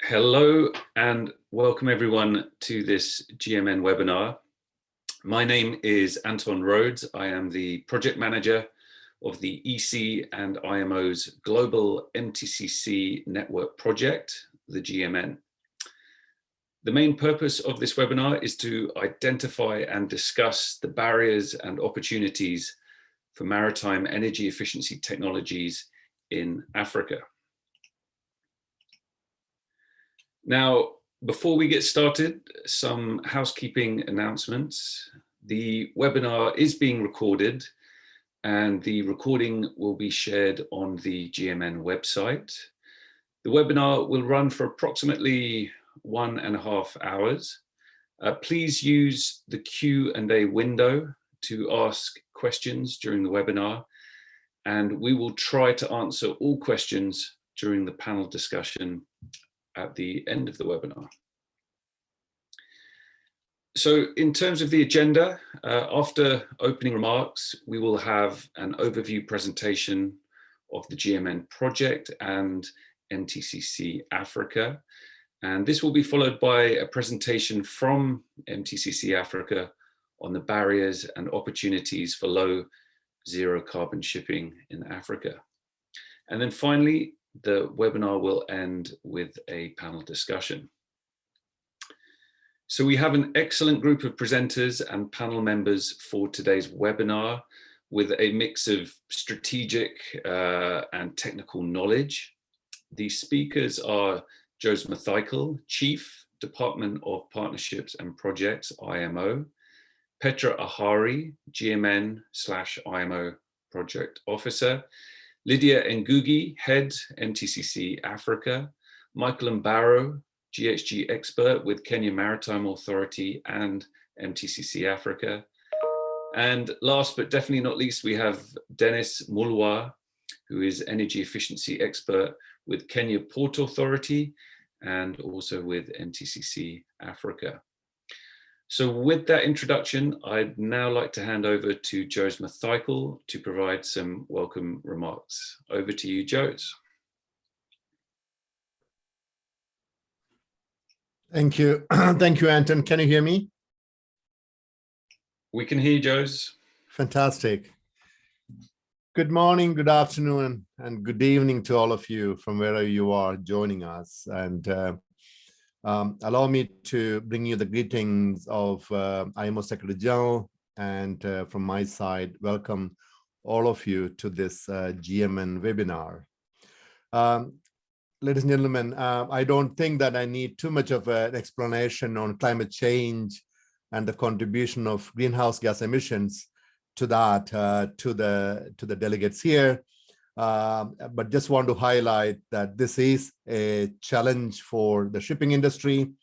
Hello and welcome everyone to this GMN webinar. My name is Anton Rhodes. I am the project manager of the EC and IMO's global MTCC network project, the GMN. The main purpose of this webinar is to identify and discuss the barriers and opportunities for maritime energy efficiency technologies in Africa. Now, before we get started, some housekeeping announcements. The webinar is being recorded and the recording will be shared on the GMN website. The webinar will run for approximately 1.5 hours. Please use the Q&A window to ask questions during the webinar, and we will try to answer all questions during the panel discussion at the end of the webinar. So in terms of the agenda, after opening remarks, we will have an overview presentation of the GMN project and MTCC Africa. And this will be followed by a presentation from MTCC Africa on the barriers and opportunities for low zero carbon shipping in Africa. And then finally, the webinar will end with a panel discussion. So we have an excellent group of presenters and panel members for today's webinar with a mix of strategic and technical knowledge. The speakers are Jose Mathikel, Chief, Department of Partnerships and Projects, IMO, Petra Ahari, GMN/IMO Project Officer, Lydia Ngugi, Head, MTCC Africa, Michael Mbaro, GHG Expert with Kenya Maritime Authority and MTCC Africa. And last but definitely not least, we have Dennis Mulwa, who is Energy Efficiency Expert with Kenya Port Authority and also with MTCC Africa. So with that introduction, I'd now like to hand over to Jose Mathikel to provide some welcome remarks. Over to you, Jose. Thank you. Thank you, Anton. Can you hear me? We can hear you, Jose. Fantastic. Good morning, good afternoon, and good evening to all of you from wherever you are joining us. And allow me to bring you the greetings of IMO Secretary General, and from my side, welcome all of you to this GMN webinar. Ladies and gentlemen, I don't think that I need too much of an explanation on climate change and the contribution of greenhouse gas emissions to that, to the delegates here. But just want to highlight that this is a challenge for the shipping industry,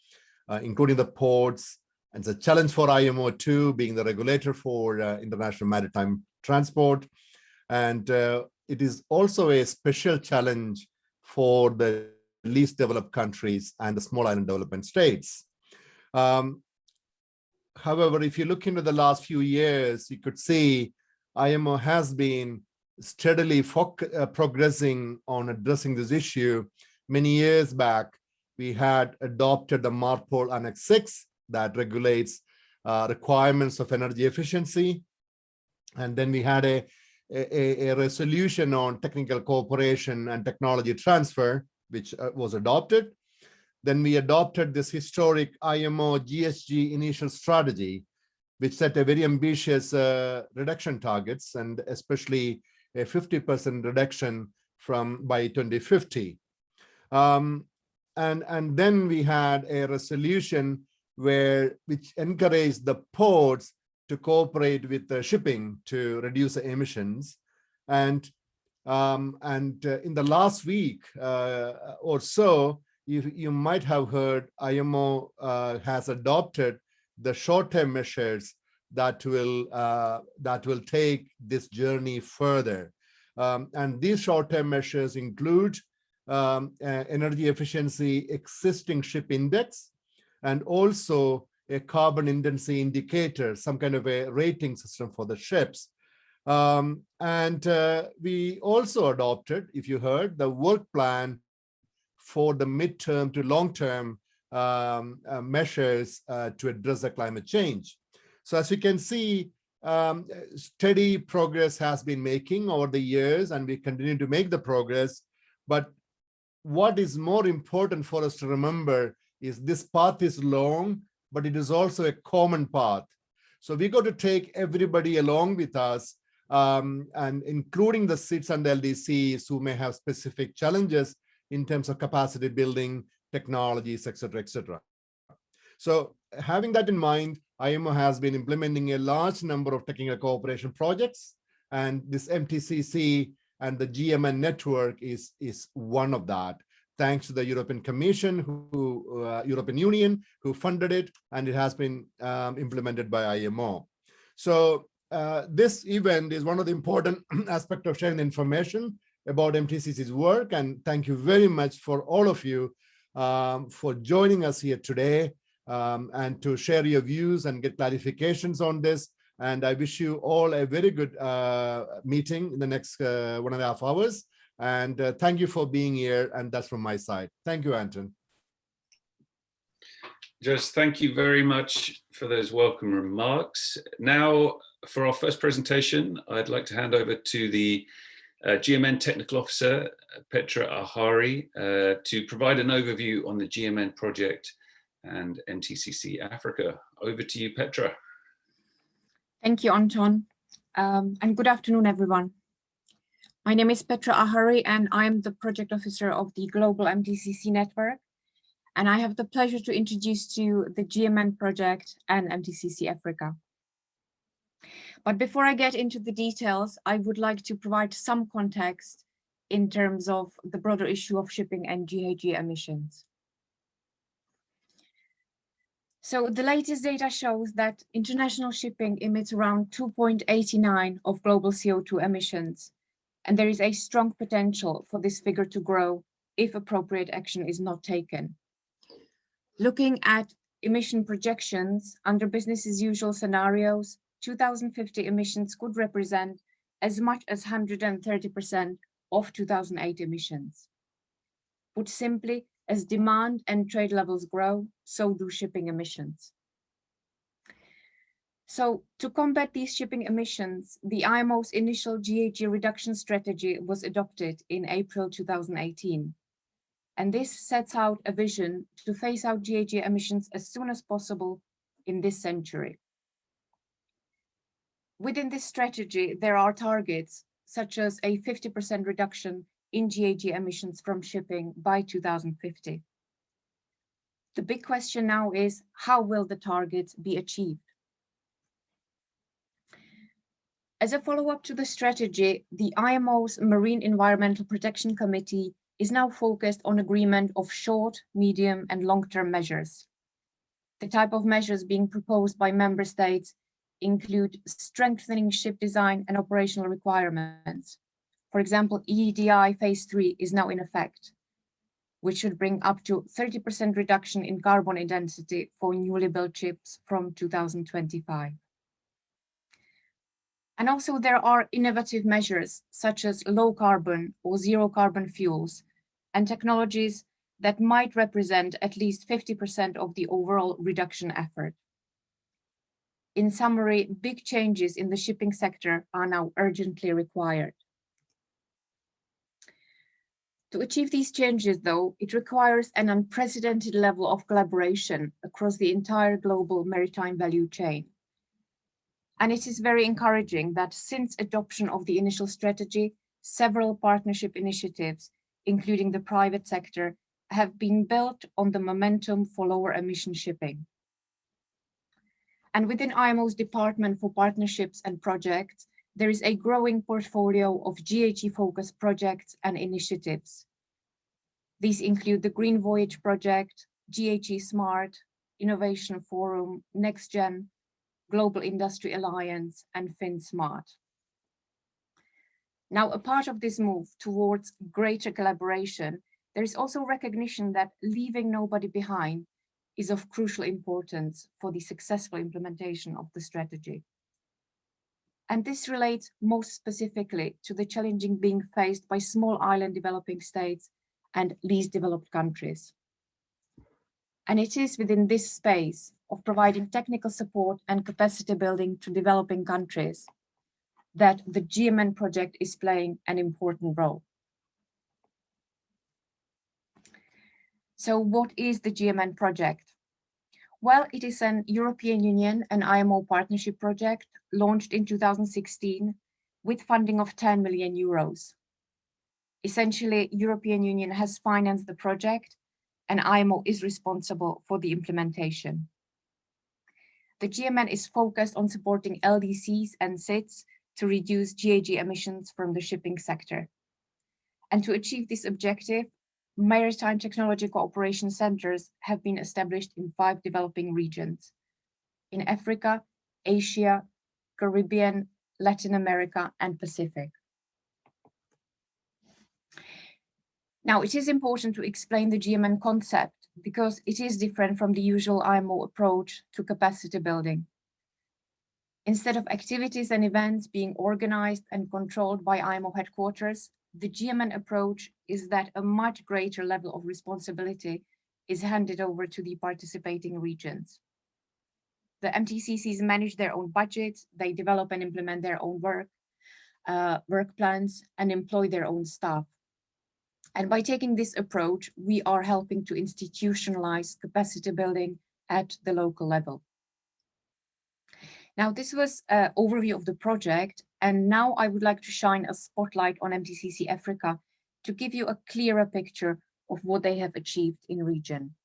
including the ports, and it's a challenge for IMO too, being the regulator for international maritime transport. And it is also a special challenge for the least developed countries and the small island development states. However, if you look into the last few years, you could see IMO has been steadily progressing on addressing this issue. Many years back, we had adopted the MARPOL Annex 6 that regulates requirements of energy efficiency. And then we had a resolution on technical cooperation and technology transfer, which was adopted. Then we adopted this historic IMO GHG initial strategy, which set a very ambitious reduction targets, and especially a 50% reduction by 2050. And then we had a resolution which encouraged the ports to cooperate with the shipping to reduce the emissions. And in the last week or so, you might have heard IMO has adopted the short-term measures that will take this journey further. And these short-term measures include energy efficiency existing ship index, and also a carbon intensity indicator, some kind of a rating system for the ships. And we also adopted, if you heard, the work plan for the midterm to long-term measures to address the climate change. So as you can see, steady progress has been making over the years, and we continue to make the progress. But what is more important for us to remember is this path is long, but it is also a common path. So we got to take everybody along with us, and including the SIDS and LDCs who may have specific challenges in terms of capacity building, technologies, et cetera, So having that in mind, IMO has been implementing a large number of technical cooperation projects, and this MTCC and the GMN network is one of that. Thanks to the European Commission, European Union, who funded it, and it has been implemented by IMO. So this event is one of the important aspects of sharing information about MTCC's work, and thank you very much for all of you for joining us here today, and to share your views and get clarifications on this. And I wish you all a very good meeting in the next 1.5 hours. And thank you for being here. And that's from my side. Thank you, Anton. Just thank you very much for those welcome remarks. Now, for our first presentation, I'd like to hand over to the GMN Technical Officer, Petra Ahari, to provide an overview on the GMN project and MTCC Africa. Over to you, Petra. Thank you, Anton, and good afternoon, everyone. My name is Petra Ahari, and I'm the project officer of the Global MTCC Network, and I have the pleasure to introduce to you the GMN project and MTCC Africa. But before I get into the details, I would like to provide some context in terms of the broader issue of shipping and GHG emissions. So the latest data shows that international shipping emits around 2.89 of global CO2 emissions, and there is a strong potential for this figure to grow if appropriate action is not taken. Looking at emission projections under business as usual scenarios, 2050 emissions could represent as much as 130% of 2008 emissions. Put simply, as demand and trade levels grow, so do shipping emissions. So to combat these shipping emissions, the IMO's initial GHG reduction strategy was adopted in April 2018. And this sets out a vision to phase out GHG emissions as soon as possible in this century. Within this strategy, there are targets such as a 50% reduction in GHG emissions from shipping by 2050. The big question now is, how will the targets be achieved? As a follow-up to the strategy, the IMO's Marine Environmental Protection Committee is now focused on agreement of short, medium, and long-term measures. The type of measures being proposed by member states include strengthening ship design and operational requirements. For example, EEDI Phase 3 is now in effect, which should bring up to 30% reduction in carbon intensity for newly built ships from 2025. And also there are innovative measures such as low carbon or zero carbon fuels and technologies that might represent at least 50% of the overall reduction effort. In summary, big changes in the shipping sector are now urgently required. To achieve these changes, though, it requires an unprecedented level of collaboration across the entire global maritime value chain. And it is very encouraging that since adoption of the initial strategy, several partnership initiatives, including the private sector, have been built on the momentum for lower emission shipping. And within IMO's Department for Partnerships and Projects, there is a growing portfolio of GHG-focused projects and initiatives. These include the Green Voyage Project, GHG Smart, Innovation Forum, NextGen, Global Industry Alliance, and FinSmart. Now, a part of this move towards greater collaboration, there is also recognition that leaving nobody behind is of crucial importance for the successful implementation of the strategy. And this relates most specifically to the challenges being faced by small island developing states and least developed countries. And it is within this space of providing technical support and capacity building to developing countries that the GMN project is playing an important role. So what is the GMN project? Well, it is an European Union and IMO partnership project launched in 2016 with funding of 10 million euros. Essentially, European Union has financed the project and IMO is responsible for the implementation. The GMN is focused on supporting LDCs and SIDs to reduce GHG emissions from the shipping sector. And to achieve this objective, maritime technology cooperation centers have been established in 5 developing regions: in Africa, Asia, Caribbean, Latin America, and Pacific. Now, it is important to explain the GMN concept because it is different from the usual IMO approach to capacity building. Instead of activities and events being organized and controlled by IMO headquarters, the GMN approach is that a much greater level of responsibility is handed over to the participating regions. The MTCCs manage their own budgets, they develop and implement their own work plans, and employ their own staff. And by taking this approach, we are helping to institutionalize capacity building at the local level. Now, this was an overview of the project, and now I would like to shine a spotlight on MTCC Africa to give you a clearer picture of what they have achieved in region.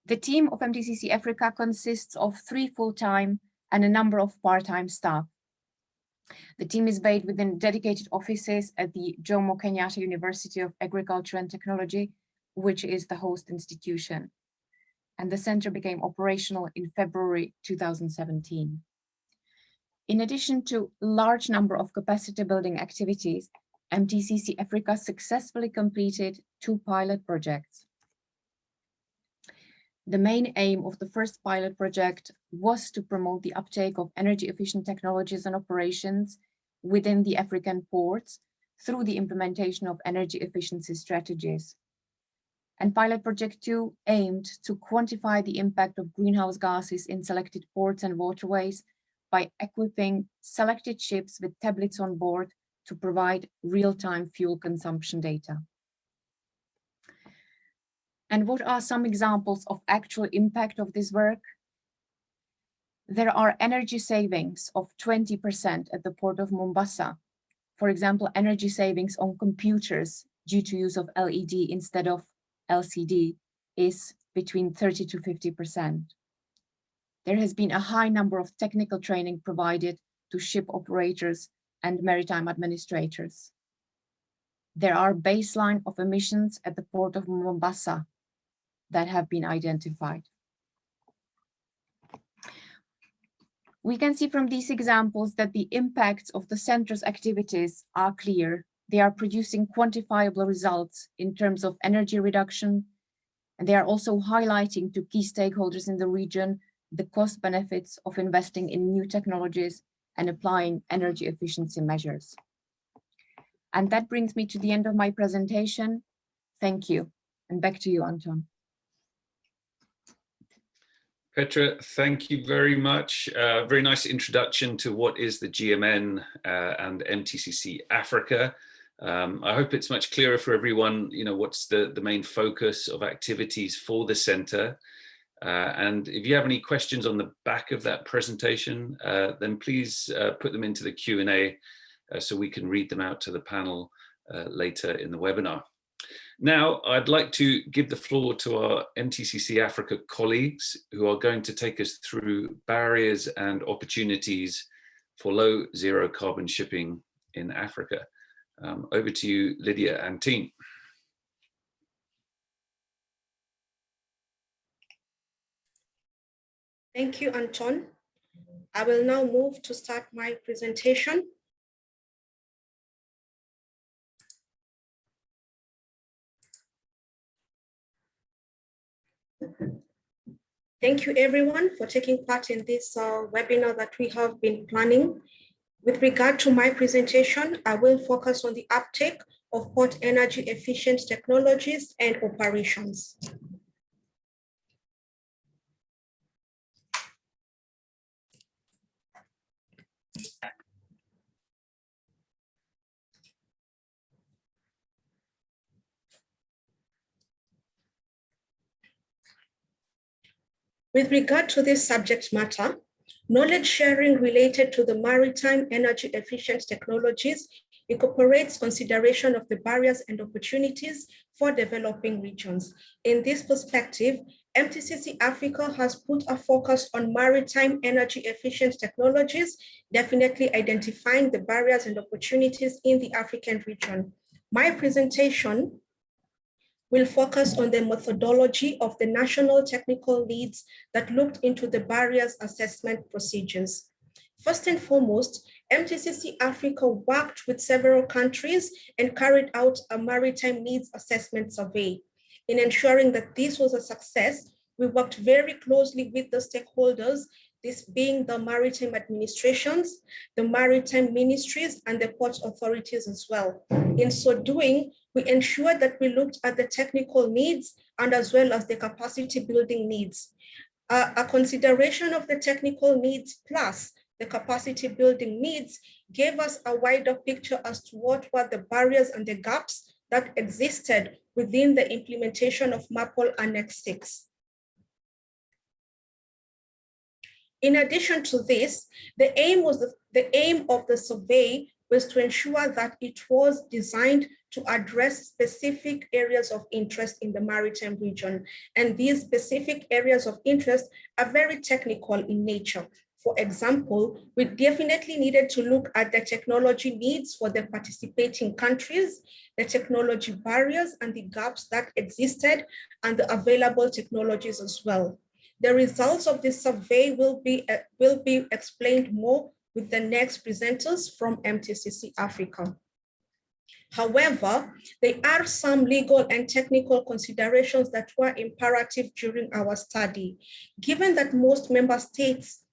The team of MTCC Africa consists of 3 full-time and a number of part-time staff. The team is based within dedicated offices at the Jomo Kenyatta University of Agriculture and Technology, which is the host institution. And the center became operational in February 2017. In addition to a large number of capacity building activities, MTCC Africa successfully completed 2 pilot projects. The main aim of the first pilot project was to promote the uptake of energy efficient technologies and operations within the African ports through the implementation of energy efficiency strategies. And pilot project 2 aimed to quantify the impact of greenhouse gases in selected ports and waterways by equipping selected ships with tablets on board to provide real-time fuel consumption data. And what are some examples of actual impact of this work? There are energy savings of 20% at the port of Mombasa. For example, energy savings on computers due to use of LED instead of LCD is between 30 to 50%. There has been a high number of technical training provided to ship operators and maritime administrators. There are baseline of emissions at the port of Mombasa that have been identified. We can see from these examples that the impacts of the center's activities are clear. They are producing quantifiable results in terms of energy reduction, and they are also highlighting to key stakeholders in the region the cost benefits of investing in new technologies and applying energy efficiency measures. And that brings me to the end of my presentation. Thank you, and back to you, Anton. Petra, thank you very much. Very nice introduction to what is the GMN and MTCC Africa. I hope it's much clearer for everyone, what's the main focus of activities for the center. And if you have any questions on the back of that presentation, then please put them into the Q&A so we can read them out to the panel later in the webinar. Now, I'd like to give the floor to our MTCC Africa colleagues who are going to take us through barriers and opportunities for low zero carbon shipping in Africa. Over to you, Lydia and team. Thank you, Anton. I will now move to start my presentation. Thank you everyone for taking part in this webinar that we have been planning. With regard to my presentation, I will focus on the uptake of port energy efficient technologies and operations. With regard to this subject matter, knowledge sharing related to the maritime energy efficient technologies incorporates consideration of the barriers and opportunities for developing regions. In this perspective, MTCC Africa has put a focus on maritime energy efficient technologies, definitely identifying the barriers and opportunities in the African region. My presentation will focus on the methodology of the national technical needs that looked into the barriers assessment procedures. First and foremost, MTCC Africa worked with several countries and carried out a maritime needs assessment survey. In ensuring that this was a success, we worked very closely with the stakeholders, this being the maritime administrations, the maritime ministries, and the port authorities as well. In so doing, we ensured that we looked at the technical needs and as well as the capacity building needs. A consideration of the technical needs plus the capacity building needs gave us a wider picture as to what were the barriers and the gaps that existed within the implementation of MAPOL Annex 6. In addition to this, the aim of the survey was to ensure that it was designed to address specific areas of interest in the maritime region. And these specific areas of interest are very technical in nature. For example, we definitely needed to look at the technology needs for the participating countries, the technology barriers and the gaps that existed, and the available technologies as well. The results of this survey will be explained more with the next presenters from MTCC Africa. However, there are some legal and technical considerations that were imperative during our study. Given that most member states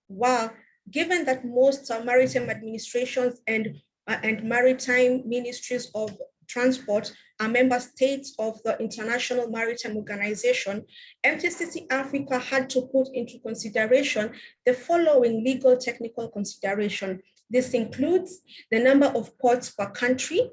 given that most maritime administrations and maritime ministries of transport are member states of the International Maritime Organization, MTCC Africa had to put into consideration the following legal technical consideration. This includes the number of ports per country,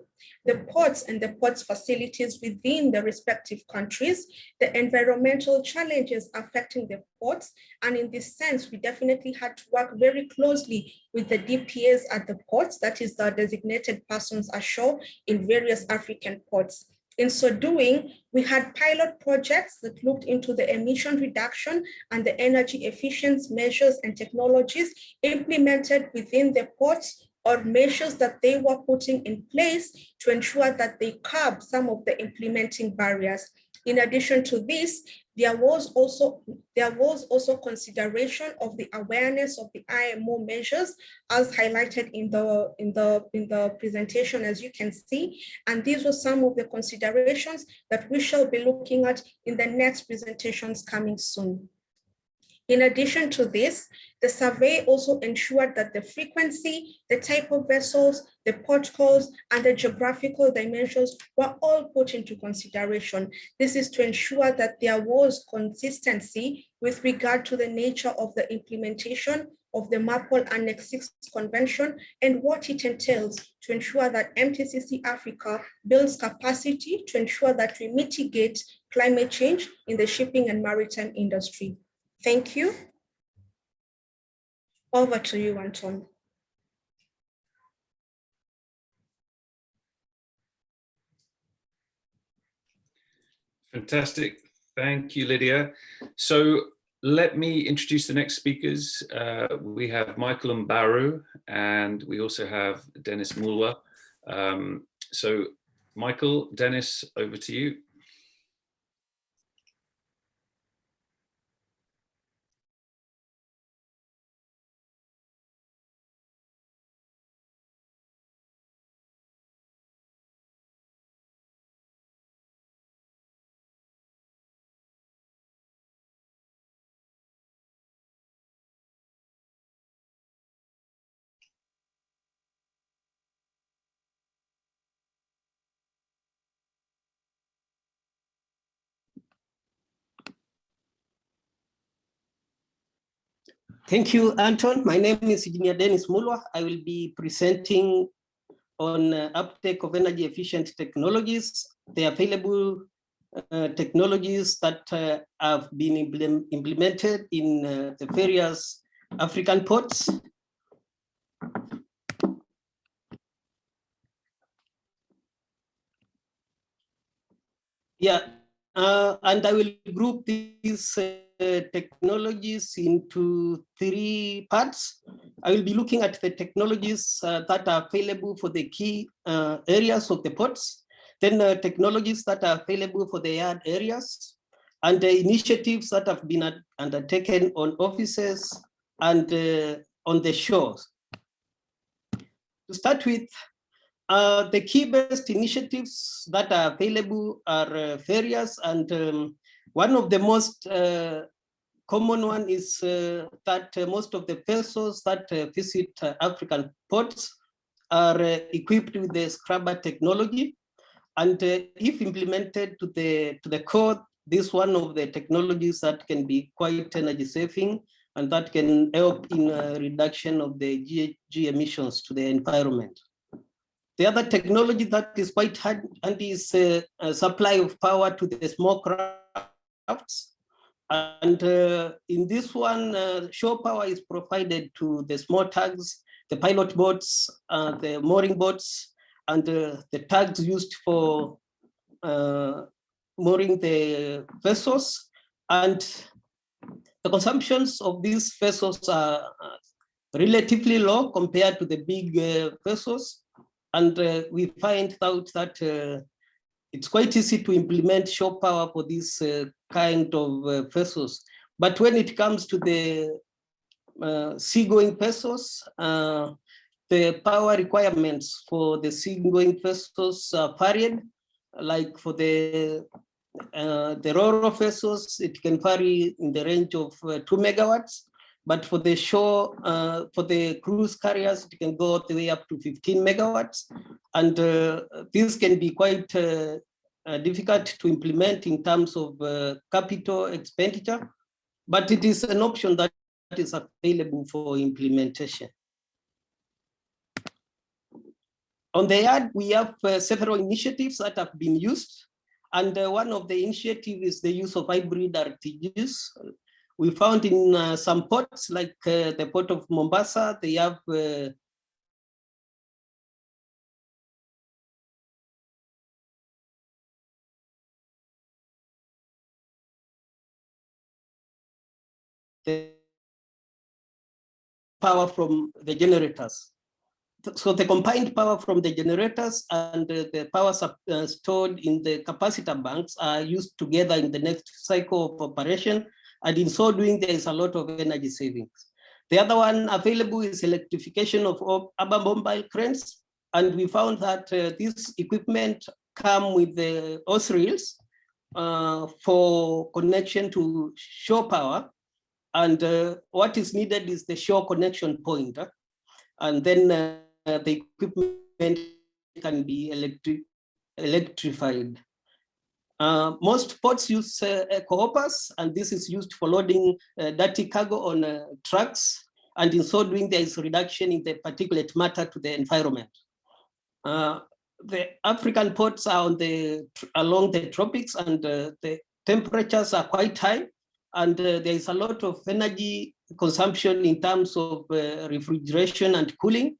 the ports and the ports facilities within the respective countries, the environmental challenges affecting the ports. And in this sense, we definitely had to work very closely with the DPAs at the ports, that is the designated persons ashore in various African ports. In so doing, we had pilot projects that looked into the emission reduction and the energy efficiency measures and technologies implemented within the ports, or measures that they were putting in place to ensure that they curb some of the implementing barriers. In addition to this, there was also consideration of the awareness of the IMO measures as highlighted in the presentation, as you can see. And these were some of the considerations that we shall be looking at in the next presentations coming soon. In addition to this, the survey also ensured that the frequency, the type of vessels, the port calls, and the geographical dimensions were all put into consideration. This is to ensure that there was consistency with regard to the nature of the implementation of the MAPOL Annex 6 Convention and what it entails to ensure that MTCC Africa builds capacity to ensure that we mitigate climate change in the shipping and maritime industry. Thank you. Over to you, Anton. Fantastic. Thank you, Lydia. So let me introduce the next speakers. We have Michael Mbaru, and we also have Dennis Mulwa. So Michael, Dennis, over to you. Thank you, Anton. My name is Engineer Dennis Mulwa. I will be presenting on uptake of energy efficient technologies, the available technologies that have been implemented in the various African ports. Yeah, and I will group these technologies into 3 parts. I will be looking at the technologies that are available for the key areas of the ports, then technologies that are available for the yard areas, and the initiatives that have been undertaken on offices and on the shores. To start with, the key-based initiatives that are available are various, and one of the most common one is that most of the vessels that visit African ports are equipped with the scrubber technology, and if implemented to the core, this is one of the technologies that can be quite energy saving and that can help in reduction of the GHG emissions to the environment. The other technology that is quite handy is a supply of power to the small crafts. And in this one, shore power is provided to the small tugs, the pilot boats, the mooring boats, and the tugs used for mooring the vessels. And the consumptions of these vessels are relatively low compared to the big vessels. And we find out that it's quite easy to implement shore power for this kind of vessels. But when it comes to the seagoing vessels, the power requirements for the seagoing vessels are varied. Like for the ro-ro vessels, it can vary in the range of 2 megawatts. But for the shore, for the cruise carriers, it can go all the way up to 15 megawatts. And this can be quite difficult to implement in terms of capital expenditure, but it is an option that is available for implementation. On the yard, we have several initiatives that have been used. And one of the initiatives is the use of hybrid RTGs. We found in some ports, like the port of Mombasa, they have the power from the generators. So the combined power from the generators and the power stored in the capacitor banks are used together in the next cycle of operation. And in so doing, there is a lot of energy savings. The other one available is electrification of urban mobile cranes. And we found that this equipment come with the hose reels for connection to shore power. And what is needed is the shore connection point. And then the equipment can be electrified. Most ports use eco-hoppers, and this is used for loading dirty cargo on trucks. And in so doing, there is a reduction in the particulate matter to the environment. The African ports are on along the tropics, and the temperatures are quite high. And there is a lot of energy consumption in terms of refrigeration and cooling.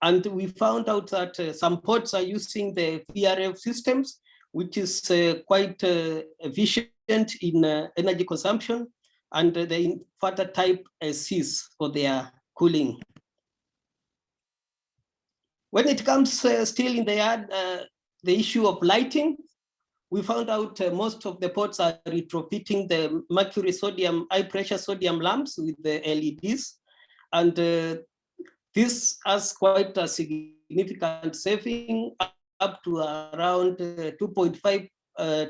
And we found out that some ports are using the VRF systems, which is quite efficient in energy consumption, and the inverter type Cs for their cooling. When it comes still in the yard, the issue of lighting, we found out most of the ports are retrofitting the mercury sodium, high pressure sodium lamps with the LEDs. And this has quite a significant saving, up to around 2.5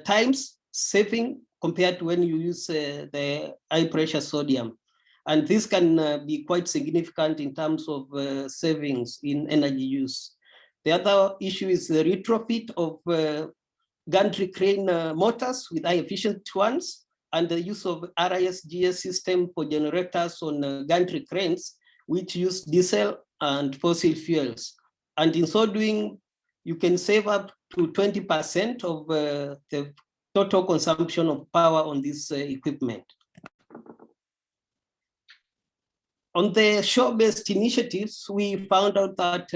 times saving compared to when you use the high pressure sodium. And this can be quite significant in terms of savings in energy use. The other issue is the retrofit of gantry crane motors with high efficient ones. and the use of RISGS system for generators on gantry cranes, which use diesel and fossil fuels. And in so doing, you can save up to 20% of the total consumption of power on this equipment. On the shore-based initiatives, we found out that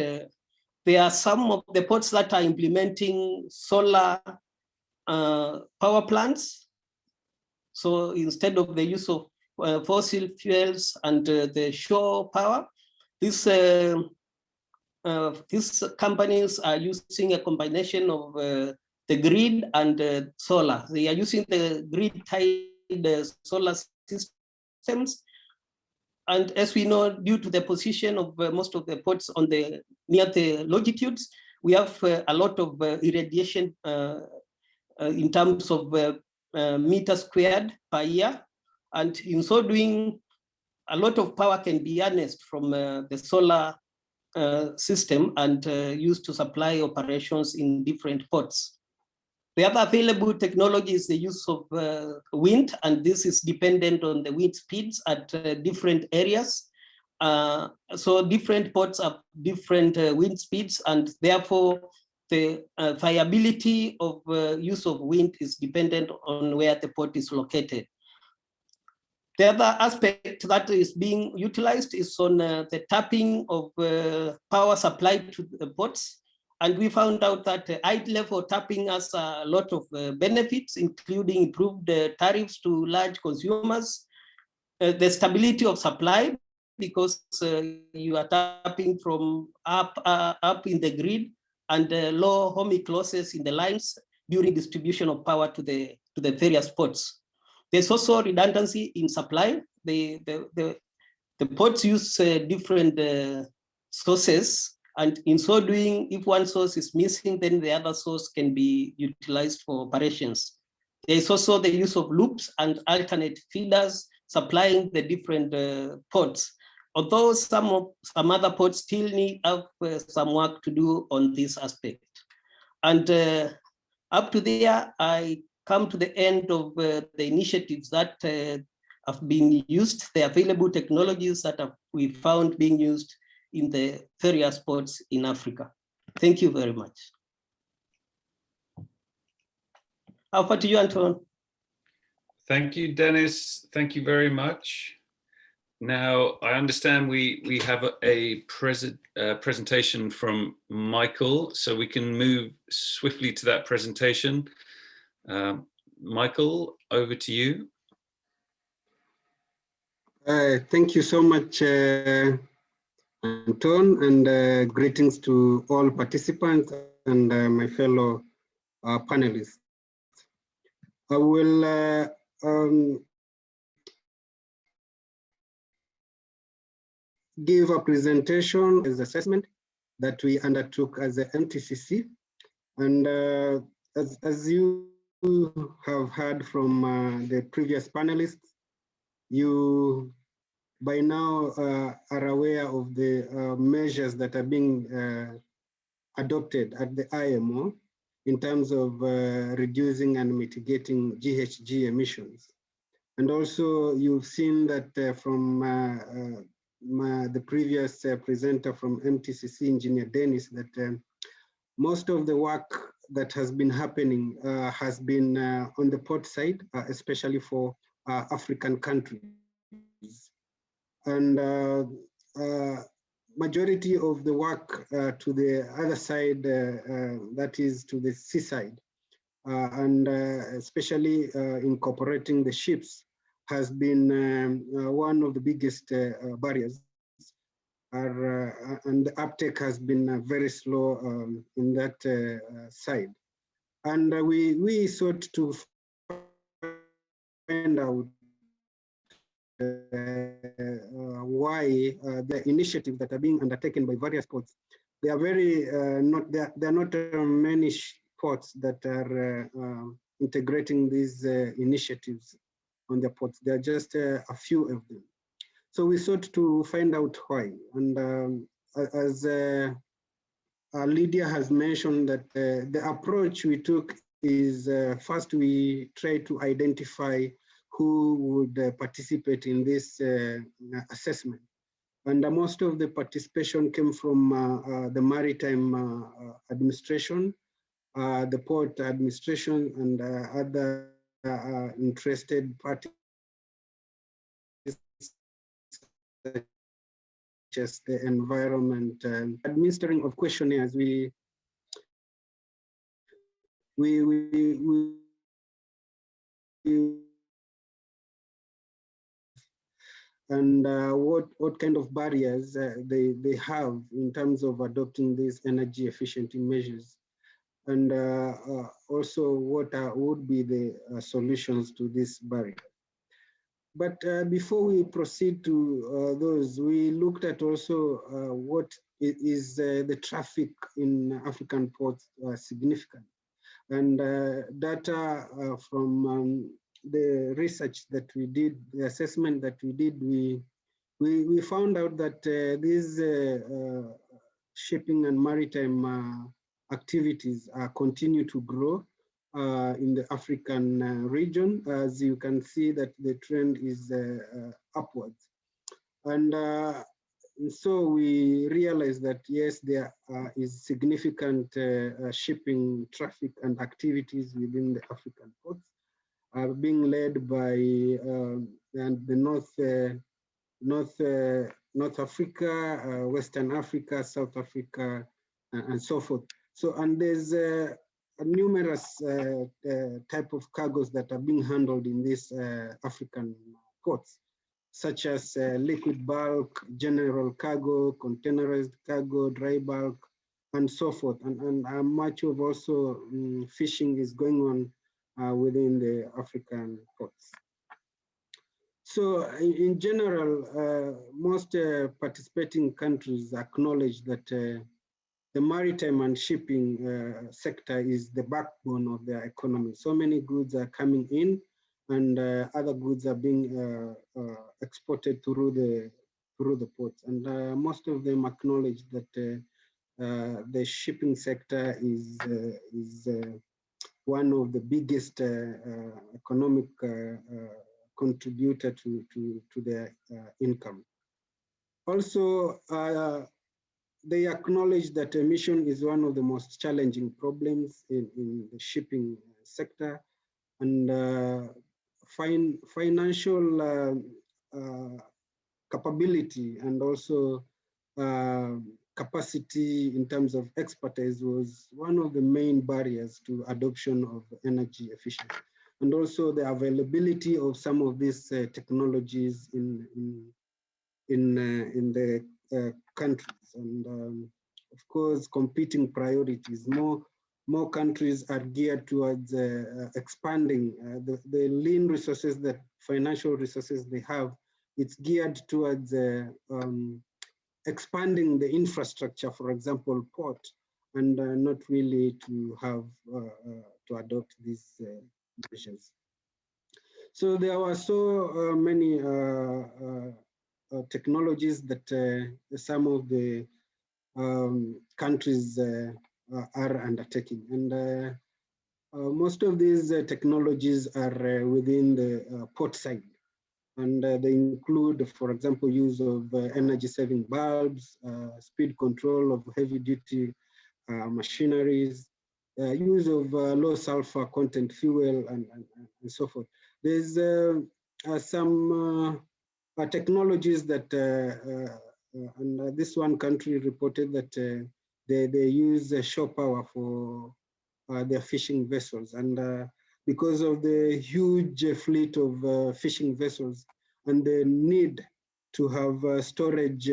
there are some of the ports that are implementing solar power plants. So instead of the use of fossil fuels and the shore power, these companies are using a combination of the grid and solar. They are using the grid-tied solar systems. And as we know, due to the position of most of the ports on the near the longitudes, we have a lot of irradiation in terms of meters squared per year. And in so doing, a lot of power can be harnessed from the solar system and used to supply operations in different ports. The other available technology is the use of wind, and this is dependent on the wind speeds at different areas. So different ports have different wind speeds, and therefore the viability of use of wind is dependent on where the port is located. The other aspect that is being utilized is on the tapping of power supply to the ports. And we found out that idle level tapping has a lot of benefits, including improved tariffs to large consumers, the stability of supply, because you are tapping from up in the grid, and low ohmic losses in the lines during distribution of power to the various ports. There's also redundancy in supply. The ports use different sources, and in so doing, if one source is missing, then the other source can be utilized for operations. There is also the use of loops and alternate feeders supplying the different ports, although some other ports still need some work to do on this aspect. And up to there, I come to the end of the initiatives that have been used, the available technologies that we found being used in the various ports in Africa. Thank you very much. Over to you, Anton. Thank you, Dennis. Thank you very much. Now, I understand we have a presentation from Michael, so we can move swiftly to that presentation. Michael, over to you. Thank you so much, Anton, and greetings to all participants and my fellow panelists. I will give a presentation as assessment that we undertook as the MTCC. And as you have heard from the previous panelists, you by now are aware of the measures that are being adopted at the IMO in terms of reducing and mitigating GHG emissions. And also you've seen that from the previous presenter from MTCC, Engineer Dennis, that most of the work that has been happening has been on the port side, especially for African countries. And majority of the work to the other side, that is to the seaside, and especially incorporating the ships, has been one of the biggest barriers. And the uptake has been very slow in that side. And we sought to find out why the initiatives that are being undertaken by various ports, they are very there are not many ports that are integrating these initiatives on their ports. There are just a few of them. So we sought to find out why. And as Lydia has mentioned, that the approach we took is first we try to identify who would participate in this assessment. And most of the participation came from the maritime administration, the port administration, and other interested parties, such as the environment. Administering of questionnaires, and what kind of barriers they have in terms of adopting these energy efficient measures, and also what would be the solutions to this barrier. But before we proceed to those, we looked at also what is the traffic in African ports significant. And data from the research that we did, the assessment that we did, we found out that these shipping and maritime activities continue to grow in the African region. As you can see that the trend is upwards. And so we realized that yes, there is significant shipping traffic and activities within the African ports, being led by the North Africa, Western Africa, South Africa, and so forth. So, and there's numerous type of cargoes that are being handled in these African ports, such as liquid bulk, general cargo, containerized cargo, dry bulk, and so forth. And much of also fishing is going on within the African ports. So in general, most participating countries acknowledge that the maritime and shipping sector is the backbone of their economy. So many goods are coming in, and other goods are being exported through the ports. And most of them acknowledge that the shipping sector is one of the biggest economic contributor to their income. Also, they acknowledge that emission is one of the most challenging problems in the shipping sector, and financial capability and also capacity in terms of expertise was one of the main barriers to adoption of energy efficiency, and also the availability of some of these technologies in the countries. And of course, competing priorities. More countries are geared towards expanding the lean resources, that financial resources they have. It's geared towards expanding the infrastructure, for example, port, and not really to have to adopt these measures. So there were so many technologies that some of the countries are undertaking, and most of these technologies are within the port side, and they include, for example, use of energy-saving bulbs, speed control of heavy-duty machineries, use of low sulfur content fuel, and so forth. There's some technologies that, and this one country reported that they use shore power for their fishing vessels, and because of the huge fleet of fishing vessels and the need to have storage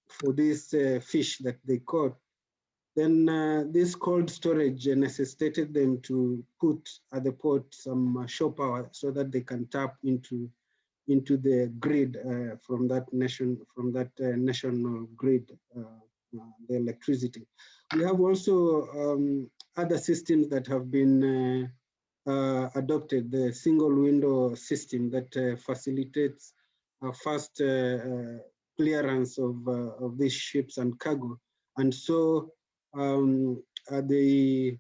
for this fish that they caught, then this cold storage necessitated them to put at the port some shore power so that they can tap into the grid from that national grid, the electricity. We have also other systems that have been adopted, the single window system that facilitates fast clearance of these ships and cargo. And so the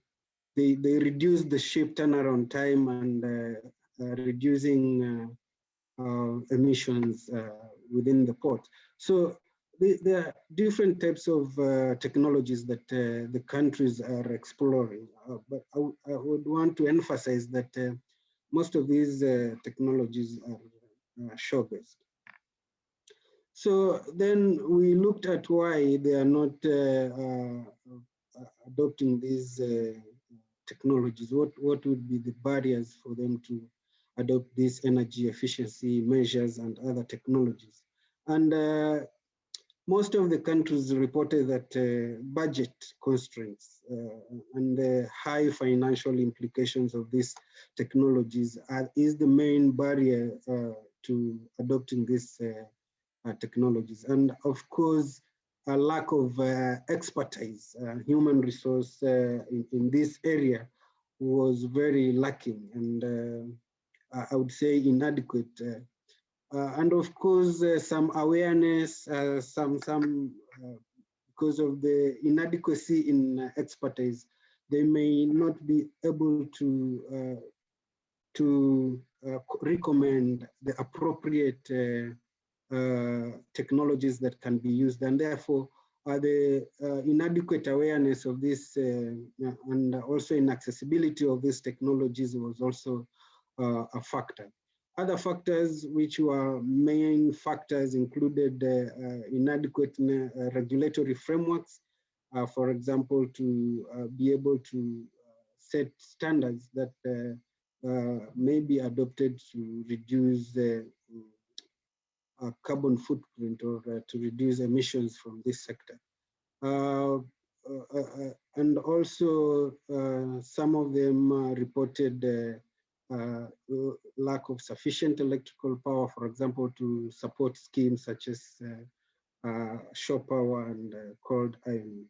they reduce the ship turnaround time and reducing emissions within the port. So there are different types of technologies that the countries are exploring, but I would want to emphasize that most of these technologies are shore-based. So then we looked at why they are not adopting these technologies. What would be the barriers for them to adopt these energy efficiency measures and other technologies? And most of the countries reported that budget constraints and the high financial implications of these technologies is the main barrier to adopting these technologies. And of course, a lack of expertise, human resource in this area was very lacking and I would say inadequate. And of course, some awareness, because of the inadequacy in expertise, they may not be able to recommend the appropriate technologies that can be used, and therefore the inadequate awareness of this and also inaccessibility of these technologies was also a factor. Other factors which were main factors included inadequate regulatory frameworks, for example, to be able to set standards that may be adopted to reduce the carbon footprint or to reduce emissions from this sector. And also some of them reported lack of sufficient electrical power, for example, to support schemes such as shore power and cold iron.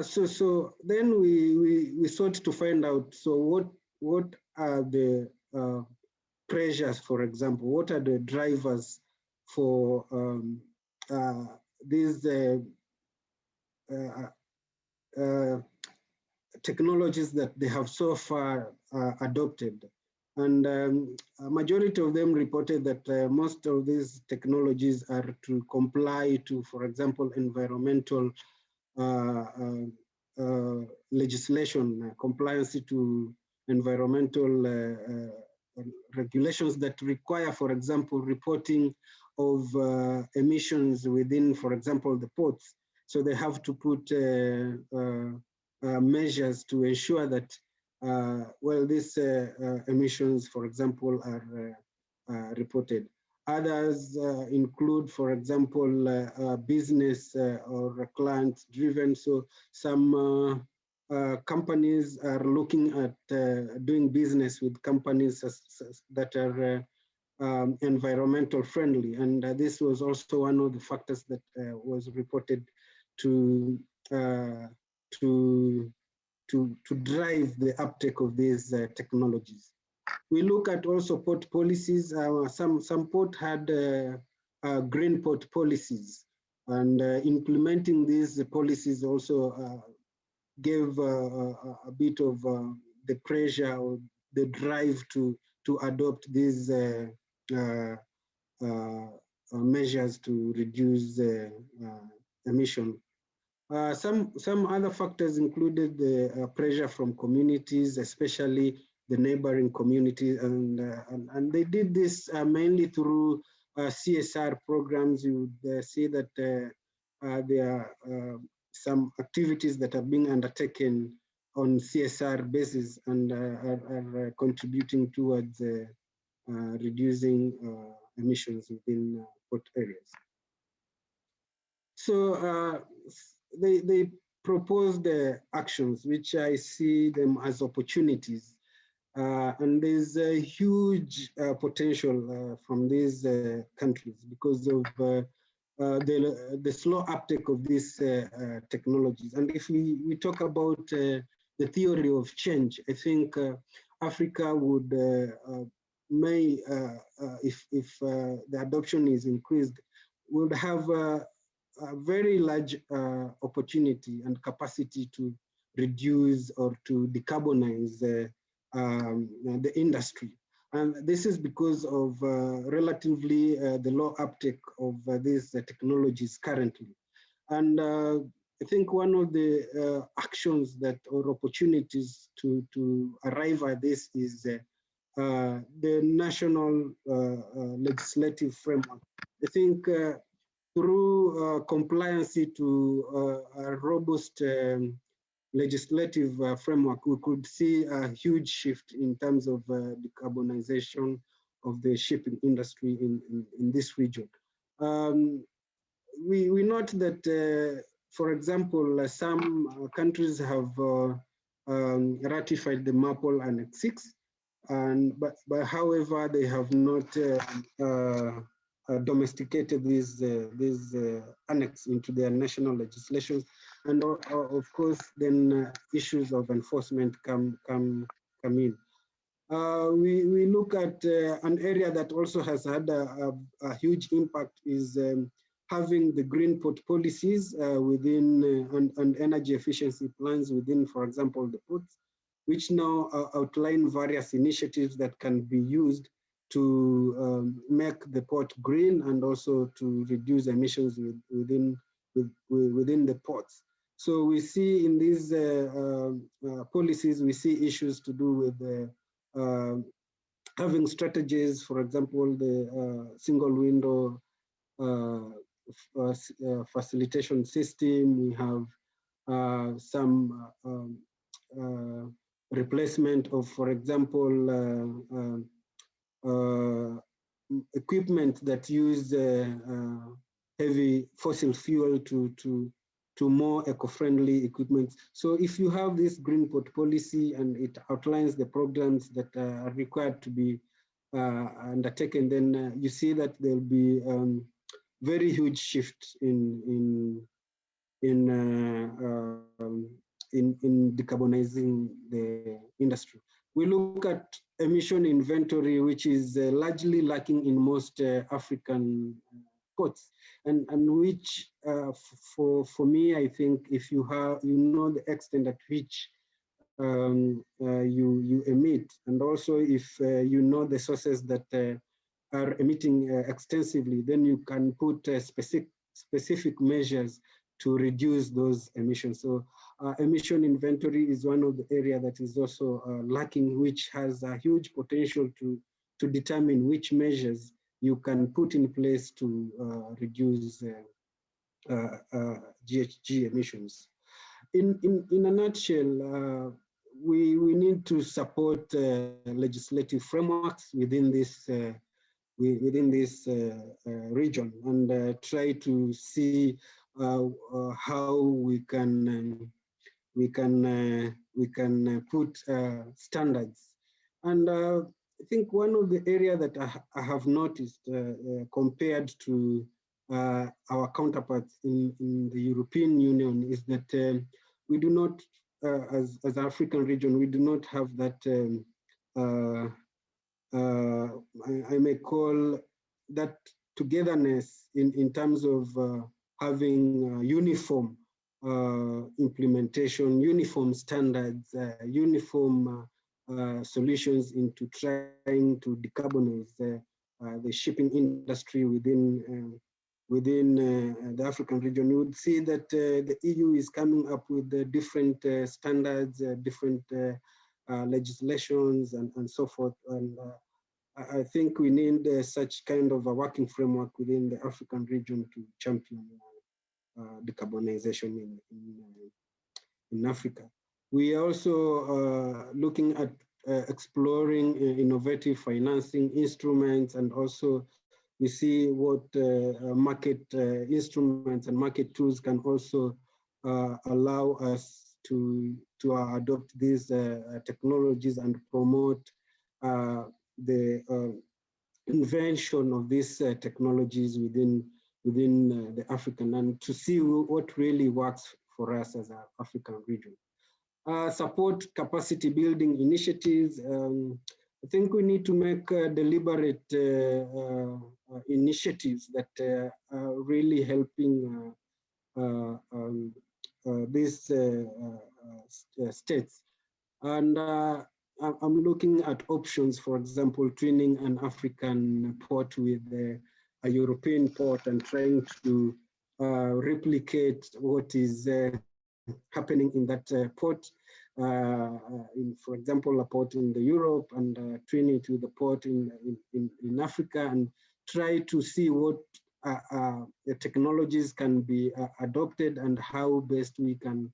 So then we sought to find out, so what are the pressures, for example, what are the drivers for these technologies that they have so far adopted. And a majority of them reported that most of these technologies are to comply to, for example, environmental legislation, compliance to environmental regulations that require, for example, reporting of emissions within, for example, the ports. So they have to put measures to ensure that, well, these emissions, for example, are reported. Others include, for example, business or client-driven. So some companies are looking at doing business with companies that are environmental friendly, and this was also one of the factors that was reported to drive the uptake of these technologies. We look at also port policies. Some port had green port policies, and implementing these policies also gave a bit of the pressure or the drive to adopt these measures to reduce emission. Some other factors included the pressure from communities, especially the neighboring communities, and they did this mainly through CSR programs. You would see that there are some activities that are being undertaken on CSR basis and are contributing towards reducing emissions within port areas. So they proposed actions which I see them as opportunities, and there's a huge potential from these countries because of the slow uptake of these technologies. And if we talk about the theory of change, I think Africa would if the adoption is increased, would have a very large opportunity and capacity to reduce or to decarbonize the industry. And this is because of relatively the low uptake of these technologies currently. And I think one of the actions that or opportunities to arrive at this is the national legislative framework. I think through compliance to a robust legislative framework, we could see a huge shift in terms of decarbonization of the shipping industry in this region. We note that, for example, some countries have ratified the MAPOL Annex 6, but however, they have not domesticated these annex into their national legislations, and of course, then issues of enforcement come in. We look at an area that also has had a huge impact is having the green port policies within and energy efficiency plans within, for example, the ports, which now outline various initiatives that can be used to make the port green and also to reduce emissions within the ports. So we see in these policies, we see issues to do with having strategies, for example, the single window facilitation system. We have some replacement of, for example, equipment that use heavy fossil fuel to more eco-friendly equipment. So if you have this green port policy and it outlines the programs that are required to be undertaken, then you see that there'll be very huge shift in decarbonizing the industry. We look at emission inventory, which is largely lacking in most African ports, and which for me, I think if you know the extent at which you emit, and also if you know the sources that are emitting extensively, then you can put specific measures to reduce those emissions. So emission inventory is one of the areas that is also lacking, which has a huge potential to determine which measures you can put in place to reduce GHG emissions. In a nutshell, we need to support legislative frameworks within this region and try to see how we can put standards. And I think one of the areas that I have noticed compared to our counterparts in the European Union is that we do not, as the African region, we do not have that, I may call that togetherness in terms of having uniform implementation, uniform standards, uniform solutions into trying to decarbonize the shipping industry within the African region. You would see that the EU is coming up with different standards, different legislations, and so forth. And I think we need such kind of a working framework within the African region to champion decarbonization in Africa. We are also looking at exploring innovative financing instruments, and also we see what market instruments and market tools can also allow us to adopt these technologies and promote the invention of these technologies within the African, and to see what really works for us as an African region. Support capacity building initiatives. I think we need to make deliberate initiatives that are really helping these states. And I'm looking at options, for example, twinning an African port with a European port and trying to replicate what is happening in that port. For example, a port in Europe and twin it with a port in Africa, and try to see what the technologies can be adopted and how best we can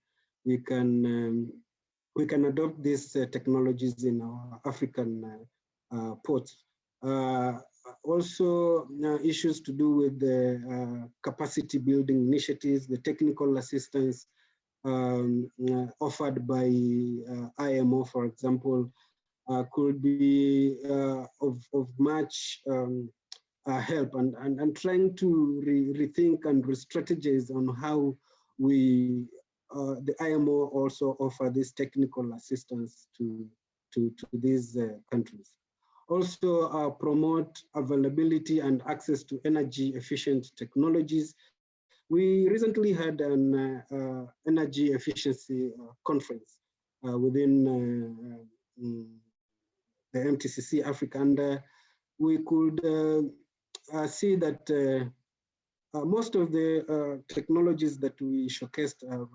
adopt these technologies in our African ports. Also, issues to do with the capacity building initiatives, the technical assistance offered by IMO, for example, could be of much help, and trying to rethink and re-strategize on how we, the IMO also offer this technical assistance to these countries. Also promote availability and access to energy efficient technologies. We recently had an energy efficiency conference within the MTCC Africa, and we could see that most of the technologies that we showcased are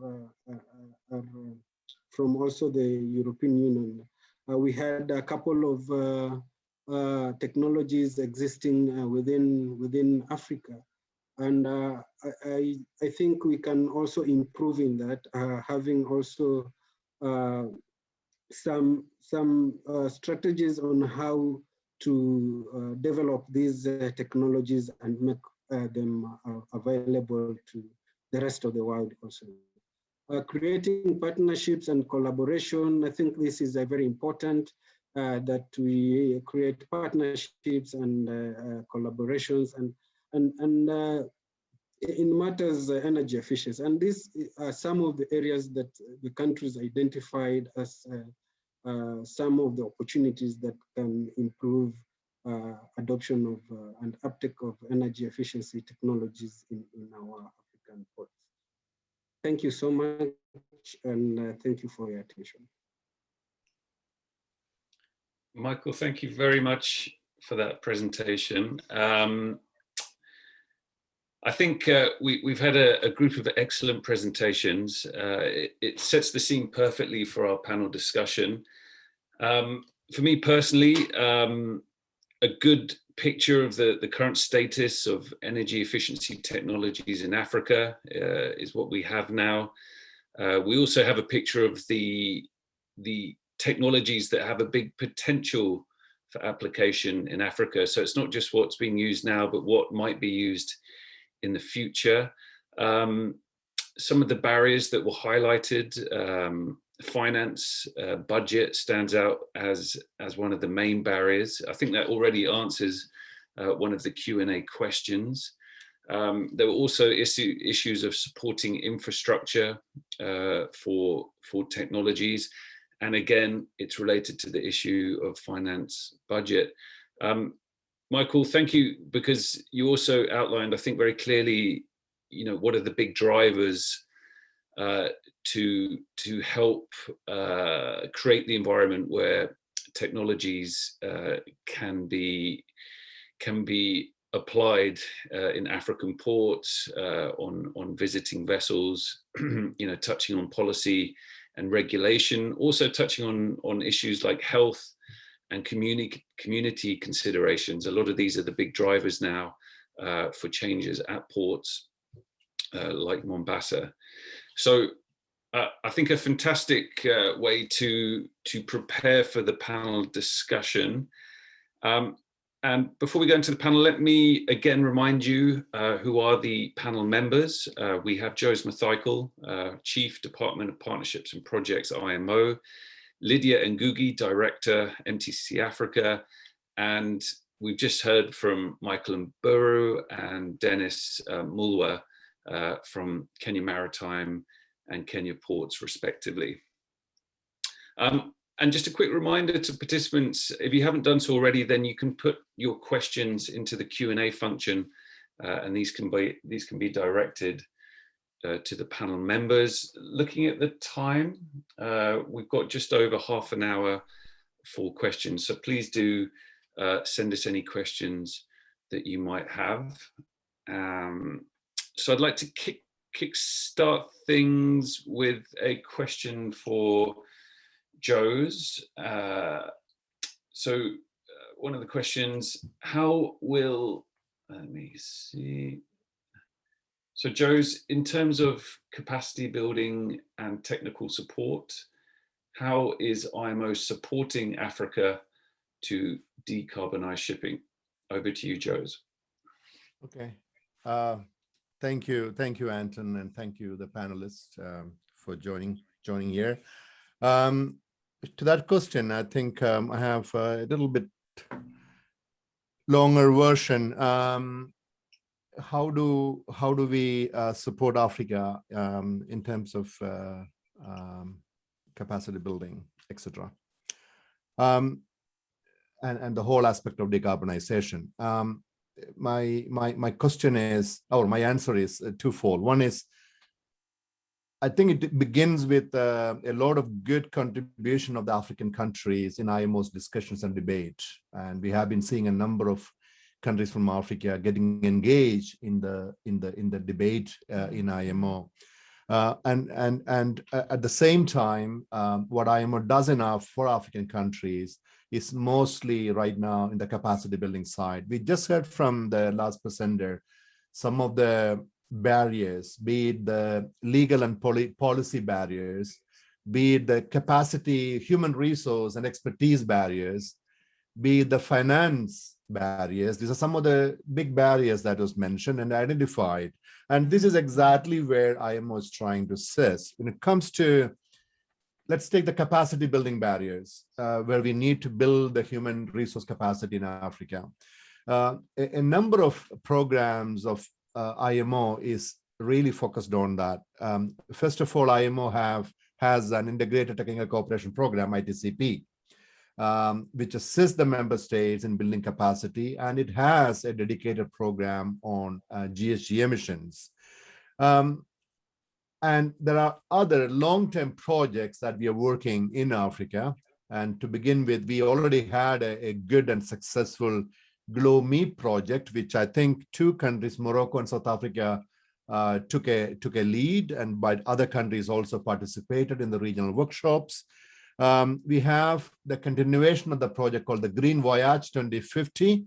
from also the European Union. We had a couple of technologies existing within Africa. And I think we can also improve in that, having also some strategies on how to develop these technologies and make them available to the rest of the world also. Creating partnerships and collaboration, I think this is very important, that we create partnerships and collaborations and in matters energy efficiency. And these are some of the areas that the countries identified as some of the opportunities that can improve adoption of and uptake of energy efficiency technologies in our African ports. Thank you so much, and thank you for your attention. Michael, thank you very much for that presentation. I think we've had a group of excellent presentations. It sets the scene perfectly for our panel discussion. For me personally, a good picture of the current status of energy efficiency technologies in Africa is what we have now. We also have a picture of the technologies that have a big potential for application in Africa. So it's not just what's being used now, but what might be used in the future. Some of the barriers that were highlighted, finance, budget stands out as one of the main barriers. I think that already answers one of the Q&A questions. There were also issues of supporting infrastructure for technologies. And again, it's related to the issue of finance budget. Michael, thank you, because you also outlined, I think, very clearly, what are the big drivers to help create the environment where technologies can be applied in African ports, on visiting vessels, touching on policy and regulation, also touching on issues like health and community considerations. A lot of these are the big drivers now for changes at ports like Mombasa. So I think a fantastic way to prepare for the panel discussion. And before we go into the panel, let me again remind you who are the panel members. We have Jose Mathikel, Chief Department of Partnerships and Projects, IMO, Lydia Ngugi, Director, MTCC Africa, and we've just heard from Michael Mburu and Dennis Mulwa from Kenya Maritime and Kenya Ports, respectively. And just a quick reminder to participants, if you haven't done so already, then you can put your questions into the Q&A function, and these can be directed to the panel members. Looking at the time, we've got just over half an hour for questions. So please do send us any questions that you might have. So I'd like to kickstart things with a question for Jose. One of the questions, how will, let me see. So Jose, in terms of capacity building and technical support, how is IMO supporting Africa to decarbonize shipping? Over to you, Jose. Okay. Thank you, Anton, and thank you, the panelists, for joining here. To that question, I think I have a little bit longer version. How do we support Africa in terms of capacity building, etc., and the whole aspect of decarbonization? My question is, or my answer is twofold. One is, I think it begins with a lot of good contribution of the African countries in IMO's discussions and debate, and we have been seeing a number of countries from Africa getting engaged in the debate in IMO, and at the same time, what IMO does enough for African countries is mostly right now in the capacity building side. We just heard from the last presenter some of the barriers, be it the legal and policy barriers, be it the capacity, human resource and expertise barriers, be it the finance barriers. These are some of the big barriers that was mentioned and identified. And this is exactly where IMO is trying to assist. When it comes to, let's take the capacity building barriers, where we need to build the human resource capacity in Africa. A number of programs of IMO is really focused on that. First of all, IMO has an integrated technical cooperation program, MTCC, which assists the member states in building capacity, and it has a dedicated program on GHG emissions. And there are other long-term projects that we are working in Africa. And to begin with, we already had a good and successful GLOME project, which I think two countries, Morocco and South Africa, took a lead, and by other countries also participated in the regional workshops. We have the continuation of the project called the Green Voyage 2050.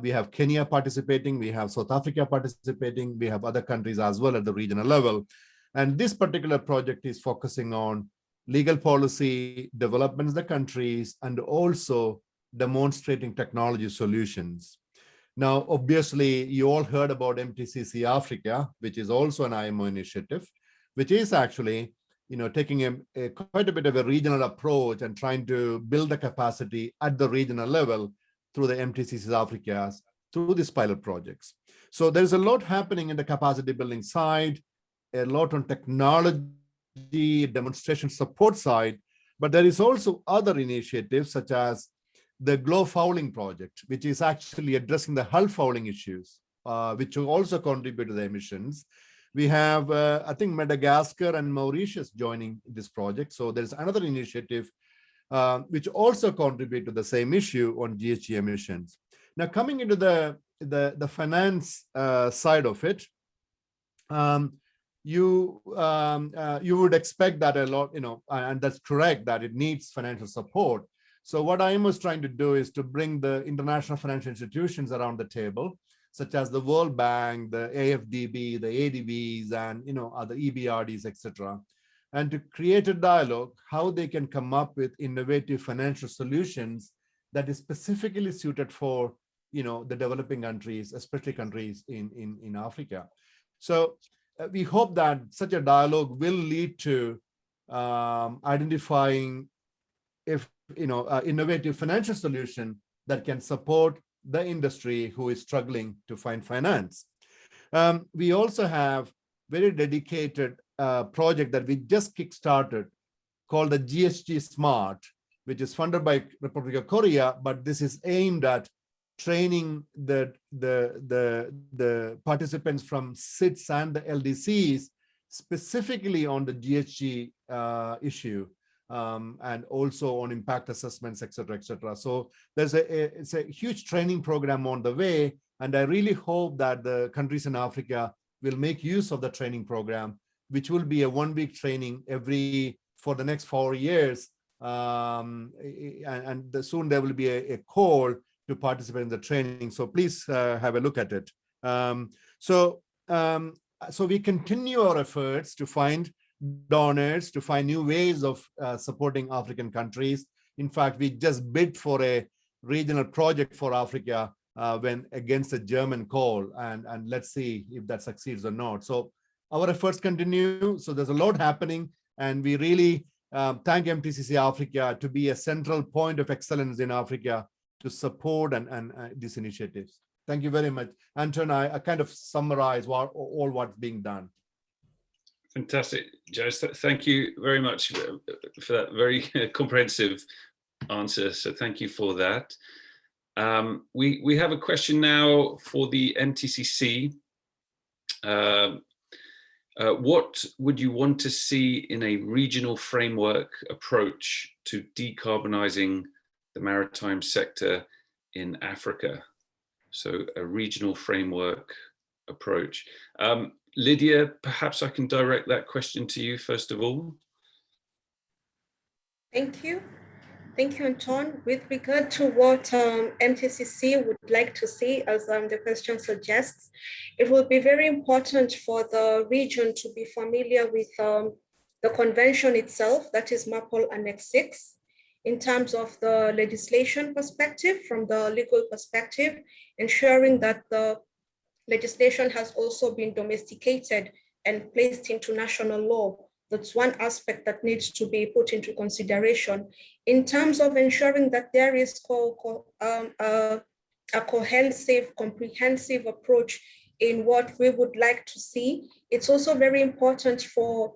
We have Kenya participating, we have South Africa participating, we have other countries as well at the regional level. And this particular project is focusing on legal policy developments in the countries and also demonstrating technology solutions. Now, obviously, you all heard about MTCC Africa, which is also an IMO initiative, which is actually, taking quite a bit of a regional approach and trying to build the capacity at the regional level through the MTCC Africa, through these pilot projects. So there's a lot happening in the capacity building side, a lot on technology, demonstration support side, but there is also other initiatives such as the GLOW fouling project, which is actually addressing the hull fouling issues, which will also contribute to the emissions. We have, I think, Madagascar and Mauritius joining this project. So there's another initiative which also contribute to the same issue on GHG emissions. Now, coming into the finance side of it, you would expect that a lot, and that's correct, that it needs financial support. So what IMO is trying to do is to bring the international financial institutions around the table, such as the World Bank, the AFDB, the ADBs, and other EBRDs, etc., and to create a dialogue how they can come up with innovative financial solutions that is specifically suited for the developing countries, especially countries in Africa. So we hope that such a dialogue will lead to identifying innovative financial solution that can support the industry who is struggling to find finance. We also have very dedicated project that we just kickstarted called the GHG Smart, which is funded by Republic of Korea, but this is aimed at training the participants from SITs and the LDCs specifically on the GHG issue, and also on impact assessments, et cetera, et cetera. So it's a huge training program on the way, and I really hope that the countries in Africa will make use of the training program, which will be a one-week training for the next 4 years. Soon there will be a call to participate in the training. So please have a look at it. So we continue our efforts to find donors, to find new ways of supporting African countries. In fact, we just bid for a regional project for Africa when against a German call, and let's see if that succeeds or not. So our efforts continue. So there's a lot happening, and we really thank MTCC Africa to be a central point of excellence in Africa to support and these initiatives. Thank you very much. Anton, I kind of summarize all what's being done. Fantastic, Joe. Thank you very much for that very comprehensive answer. So thank you for that. We have a question now for the MTCC. What would you want to see in a regional framework approach to decarbonizing the maritime sector in Africa? So a regional framework approach. Lydia, perhaps I can direct that question to you first of all. Thank you. Thank you, Anton. With regard to what MTCC would like to see, as the question suggests, it will be very important for the region to be familiar with the convention itself, that is MAPOL Annex 6, in terms of the legislation perspective, from the legal perspective, ensuring that the legislation has also been domesticated and placed into national law. That's one aspect that needs to be put into consideration. In terms of ensuring that there is a cohesive, comprehensive approach in what we would like to see, it's also very important for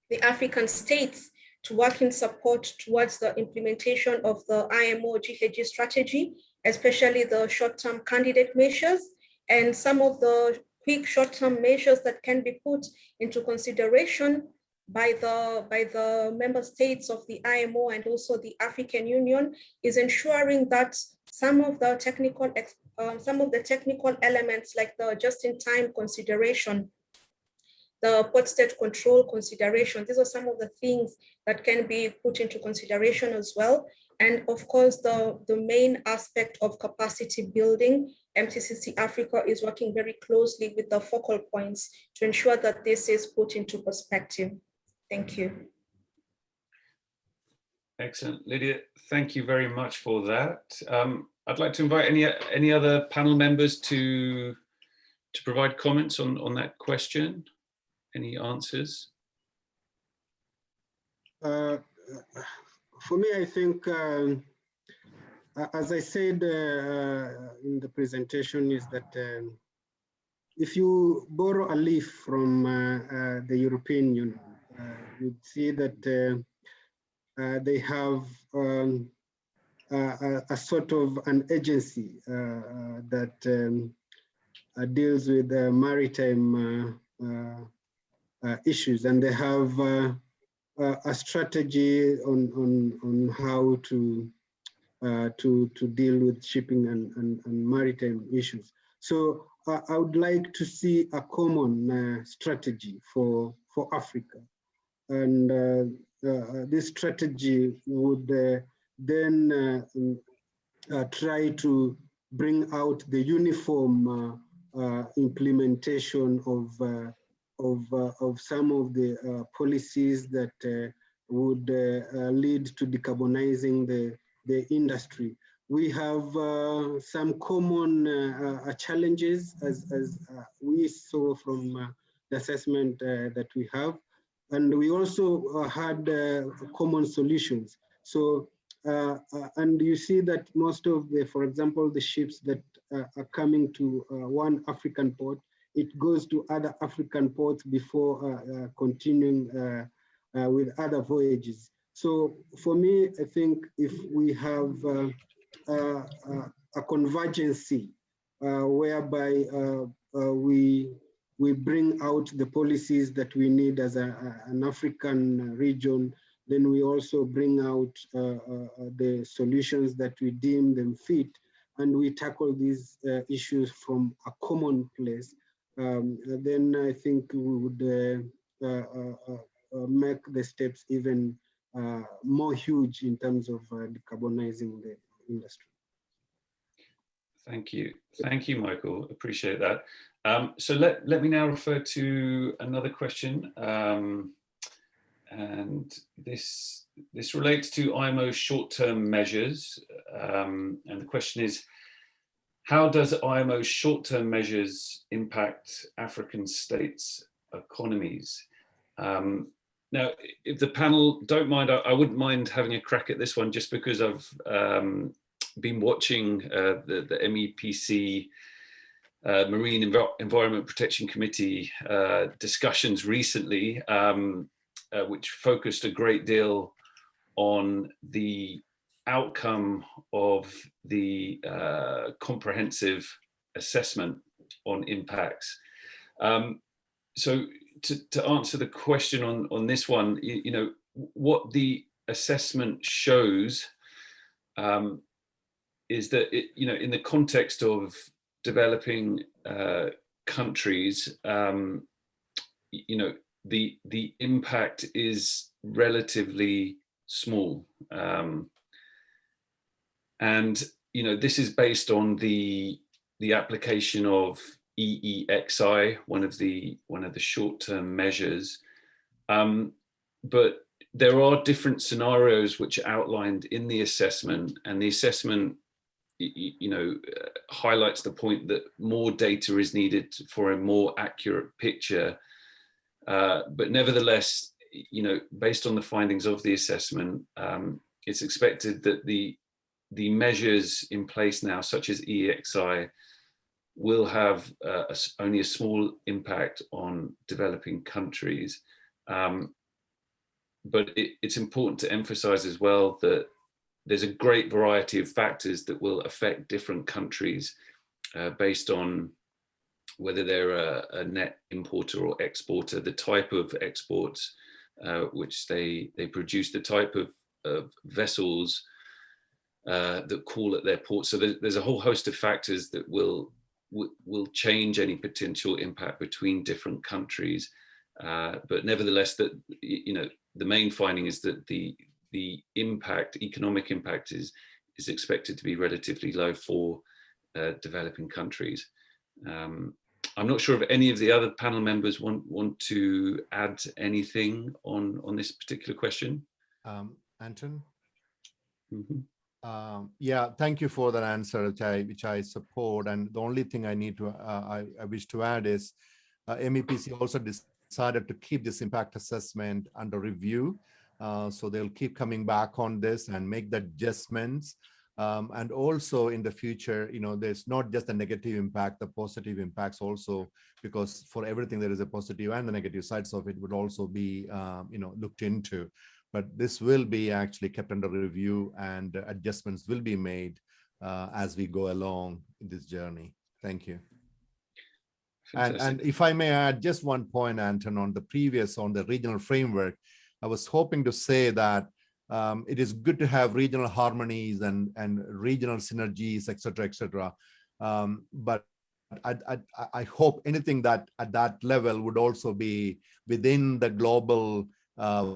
the African states to work in support towards the implementation of the IMO GHG strategy, especially the short-term candidate measures, and some of the quick short-term measures that can be put into consideration by the member states of the IMO and also the African Union is ensuring that some of the technical elements like the just-in-time consideration, the port state control consideration, these are some of the things that can be put into consideration as well. And of course, the main aspect of capacity building, MTCC Africa is working very closely with the focal points to ensure that this is put into perspective. Thank you. Excellent, Lydia. Thank you very much for that. I'd like to invite any other panel members to provide comments on that question. Any answers? For me, I think, as I said in the presentation, is that if you borrow a leaf from the European Union, you'd see that they have a sort of an agency that deals with maritime issues, and they have a strategy on how to deal with shipping and maritime issues. So I would like to see a common strategy for Africa, and this strategy would then try to bring out the uniform implementation of some of the policies that would lead to decarbonizing the industry. We have some common challenges, as we saw from the assessment that we have, and we also had common solutions. So, and you see that most of the, for example, the ships that are coming to one African port, it goes to other African ports before continuing with other voyages. So for me, I think if we have a convergency whereby we bring out the policies that we need as an African region. Then we also bring out the solutions that we deem them fit, and we tackle these issues from a common place. Then I think we would make the steps even more huge in terms of decarbonizing the industry. Thank you, Michael. Appreciate that. So let me now refer to another question, and this relates to IMO's short-term measures, and the question is, how does IMO's short-term measures impact African states' economies? Now, if the panel don't mind, I wouldn't mind having a crack at this one, just because I've been watching the MEPC Marine Environment Protection Committee discussions recently, which focused a great deal on the outcome of the comprehensive assessment on impacts. So to answer the question on this one, you know, what the assessment shows is that you know, in the context of developing countries, you know, the impact is relatively small, and you know, this is based on the application of EEXI, one of the short-term measures, but there are different scenarios which are outlined in the assessment, and the assessment, you know, highlights the point that more data is needed for a more accurate picture. But nevertheless, you know, based on the findings of the assessment, it's expected that the measures in place now, such as EEXI, will have only a small impact on developing countries. But it's important to emphasize as well that there's a great variety of factors that will affect different countries based on whether they're a net importer or exporter, the type of exports which they produce, the type of vessels that call at their ports. So there's a whole host of factors that will change any potential impact between different countries. But nevertheless, that, you know, the main finding is that the impact, economic impact, is expected to be relatively low for developing countries. I'm not sure if any of the other panel members want to add anything on this particular question. Anton? Mm-hmm. Yeah, thank you for that answer, which I support. And the only thing I need to I wish to add is MEPC also decided to keep this impact assessment under review. So they'll keep coming back on this and make the adjustments. And also in the future, you know, there's not just a negative impact, the positive impacts also, because for everything there is a positive and the negative sides of it would also be, you know, looked into. But this will be actually kept under review, and adjustments will be made as we go along in this journey. Thank you. And if I may add just one point, Anton, on the regional framework, I was hoping to say that it is good to have regional harmonies and regional synergies, et cetera, but I hope anything that at that level would also be within the global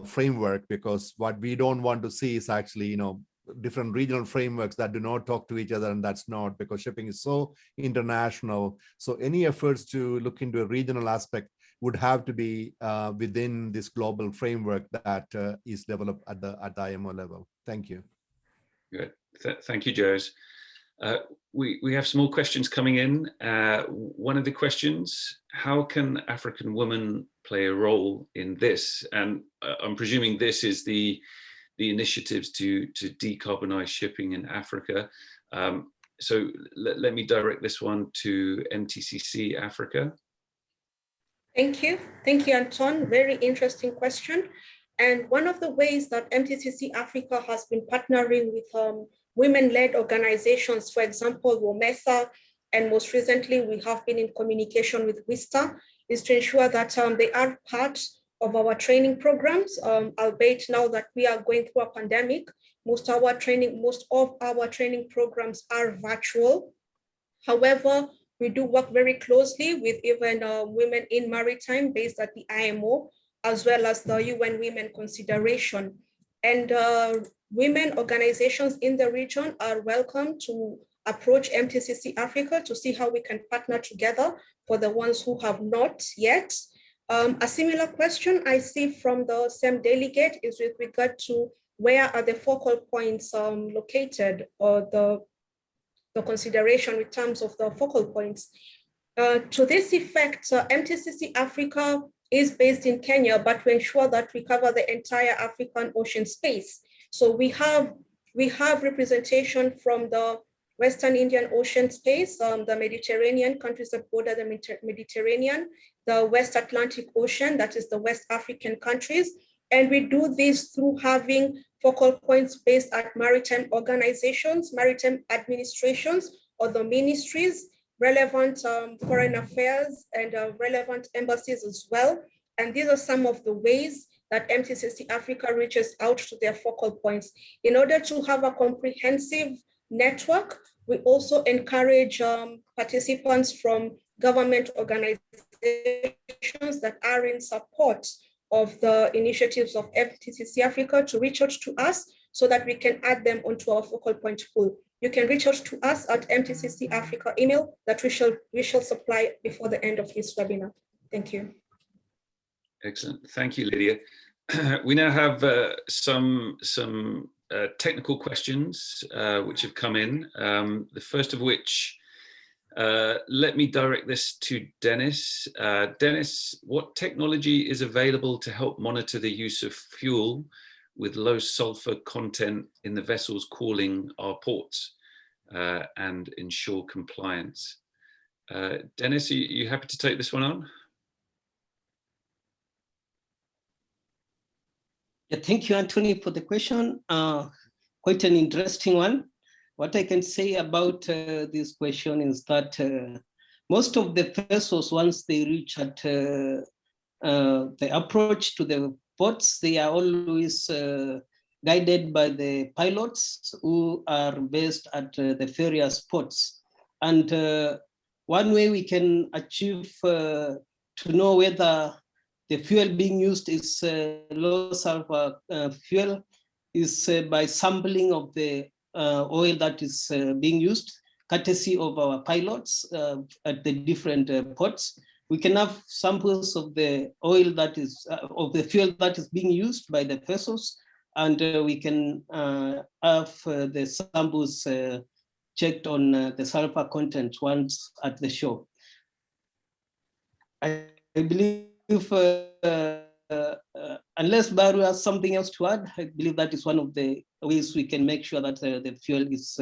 framework, because what we don't want to see is actually, you know, different regional frameworks that do not talk to each other, and that's not, because shipping is so international. So any efforts to look into a regional aspect would have to be within this global framework that is developed at the IMO level. Thank you. Good. Thank you, Jose. We have some more questions coming in. One of the questions: how can African women play a role in this? And I'm presuming this is the initiatives to decarbonize shipping in Africa. So let me direct this one to MTCC Africa. Thank you, Anton. Very interesting question. And one of the ways that MTCC Africa has been partnering with women-led organizations, for example, WOMESA, and most recently, we have been in communication with WISTA, is to ensure that they are part of our training programs, albeit now that we are going through a pandemic, most of our training programs are virtual. However, we do work very closely with even Women in Maritime based at the IMO, as well as the UN Women Consideration. And women organizations in the region are welcome to approach MTCC Africa to see how we can partner together for the ones who have not yet. A similar question I see from the same delegate is with regard to where are the focal points located, or the consideration in terms of the focal points. To this effect, MTCC Africa is based in Kenya, but we ensure that we cover the entire African ocean space. So we have representation from the Western Indian Ocean space, the Mediterranean countries that border the Mediterranean, the West Atlantic Ocean, that is the West African countries. And we do this through having focal points based at maritime organizations, maritime administrations, or the ministries, relevant foreign affairs, and relevant embassies as well. And these are some of the ways that MTCC Africa reaches out to their focal points. In order to have a comprehensive network, we also encourage participants from government organizations that are in support of the initiatives of MTCC Africa to reach out to us so that we can add them onto our focal point pool. You can reach out to us at MTCC Africa email that we shall supply before the end of this webinar. Thank you. Excellent. Thank you, Lydia. We now have some technical questions which have come in. The first of which, let me direct this to Dennis. Dennis, what technology is available to help monitor the use of fuel with low sulfur content in the vessels calling our ports and ensure compliance? Dennis, are you happy to take this one on? Yeah, thank you, Anthony, for the question. Quite an interesting one. What I can say about this question is that most of the vessels, once they reach at the approach to the ports, they are always guided by the pilots who are based at the various ports. And one way we can achieve to know whether the fuel being used is low sulfur fuel is by sampling of the oil that is being used, courtesy of our pilots at the different ports. We can have samples of the oil that is, of the fuel that is being used by the vessels, and we can have the samples checked on the sulfur content once at the shore. I believe, unless Baru has something else to add, I believe that is one of the ways we can make sure that the fuel is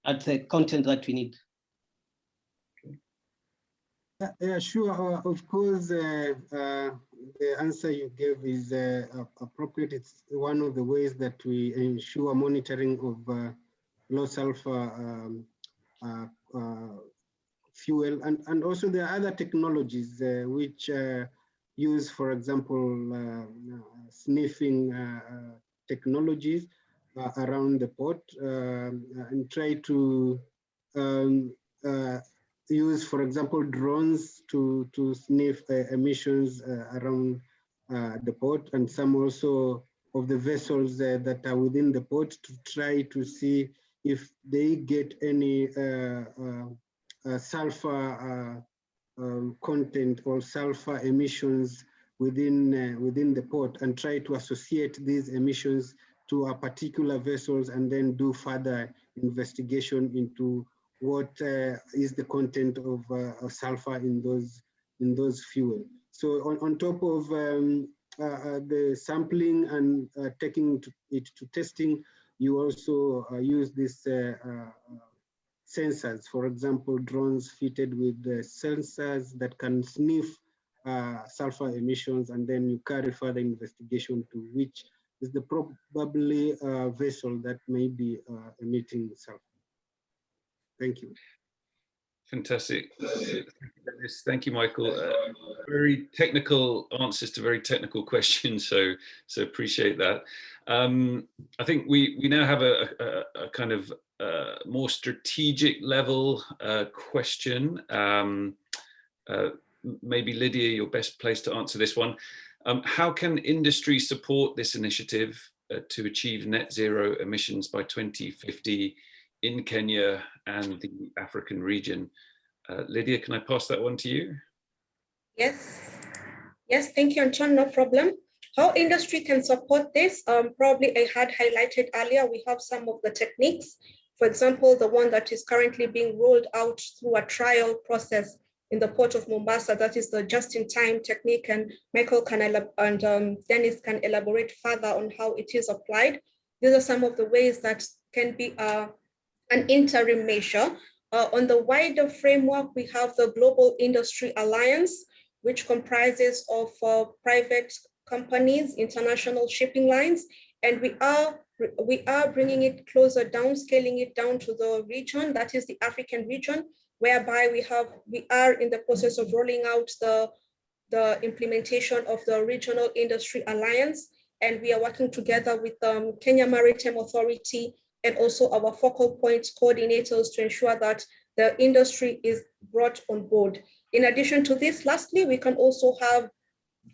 at the content that we need. Yeah, sure. Of course, the answer you gave is appropriate. It's one of the ways that we ensure monitoring of low sulfur fuel, and also there are other technologies which use, for example, sniffing technologies around the port and try to use, for example, drones to sniff emissions around the port, and some also of the vessels that are within the port to try to see if they get any sulfur content or sulfur emissions within the port, and try to associate these emissions to a particular vessels, and then do further investigation into what is the content of sulfur in those fuel. So on top of the sampling and taking it to testing, you also use this sensors, for example, drones fitted with sensors that can sniff sulfur emissions, and then you carry further investigation to which is the probably vessel that may be emitting sulfur. Thank you. Fantastic. Thank you, Michael. Very technical answers to very technical questions, so appreciate that. I think we now have a kind of more strategic level question. Maybe Lydia, you're best placed to answer this one. How can industry support this initiative to achieve net zero emissions by 2050 in Kenya and the African region? Lydia, can I pass that one to you? Yes, thank you, Anton, no problem. How industry can support this? Probably I had highlighted earlier, we have some of the techniques. For example, the one that is currently being rolled out through a trial process in the port of Mombasa, that is the just-in-time technique, and Michael and Dennis can elaborate further on how it is applied. These are some of the ways that can be an interim measure. On the wider framework, we have the Global Industry Alliance, which comprises of private companies, international shipping lines, and we are bringing it closer down, scaling it down to the region, that is the African region, whereby we are in the process of rolling out the implementation of the Regional Industry Alliance, and we are working together with Kenya Maritime Authority and also our focal point coordinators to ensure that the industry is brought on board. In addition to this, lastly, we can also have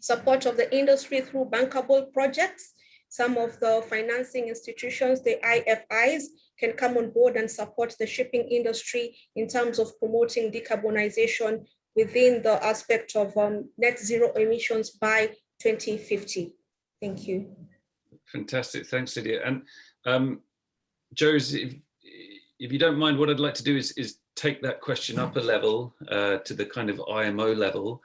support of the industry through bankable projects. Some of the financing institutions, the IFIs, can come on board and support the shipping industry in terms of promoting decarbonization within the aspect of net zero emissions by 2050. Thank you. Fantastic, thanks, Lydia. And Jose, if you don't mind, what I'd like to do is take that question up a level to the kind of IMO level.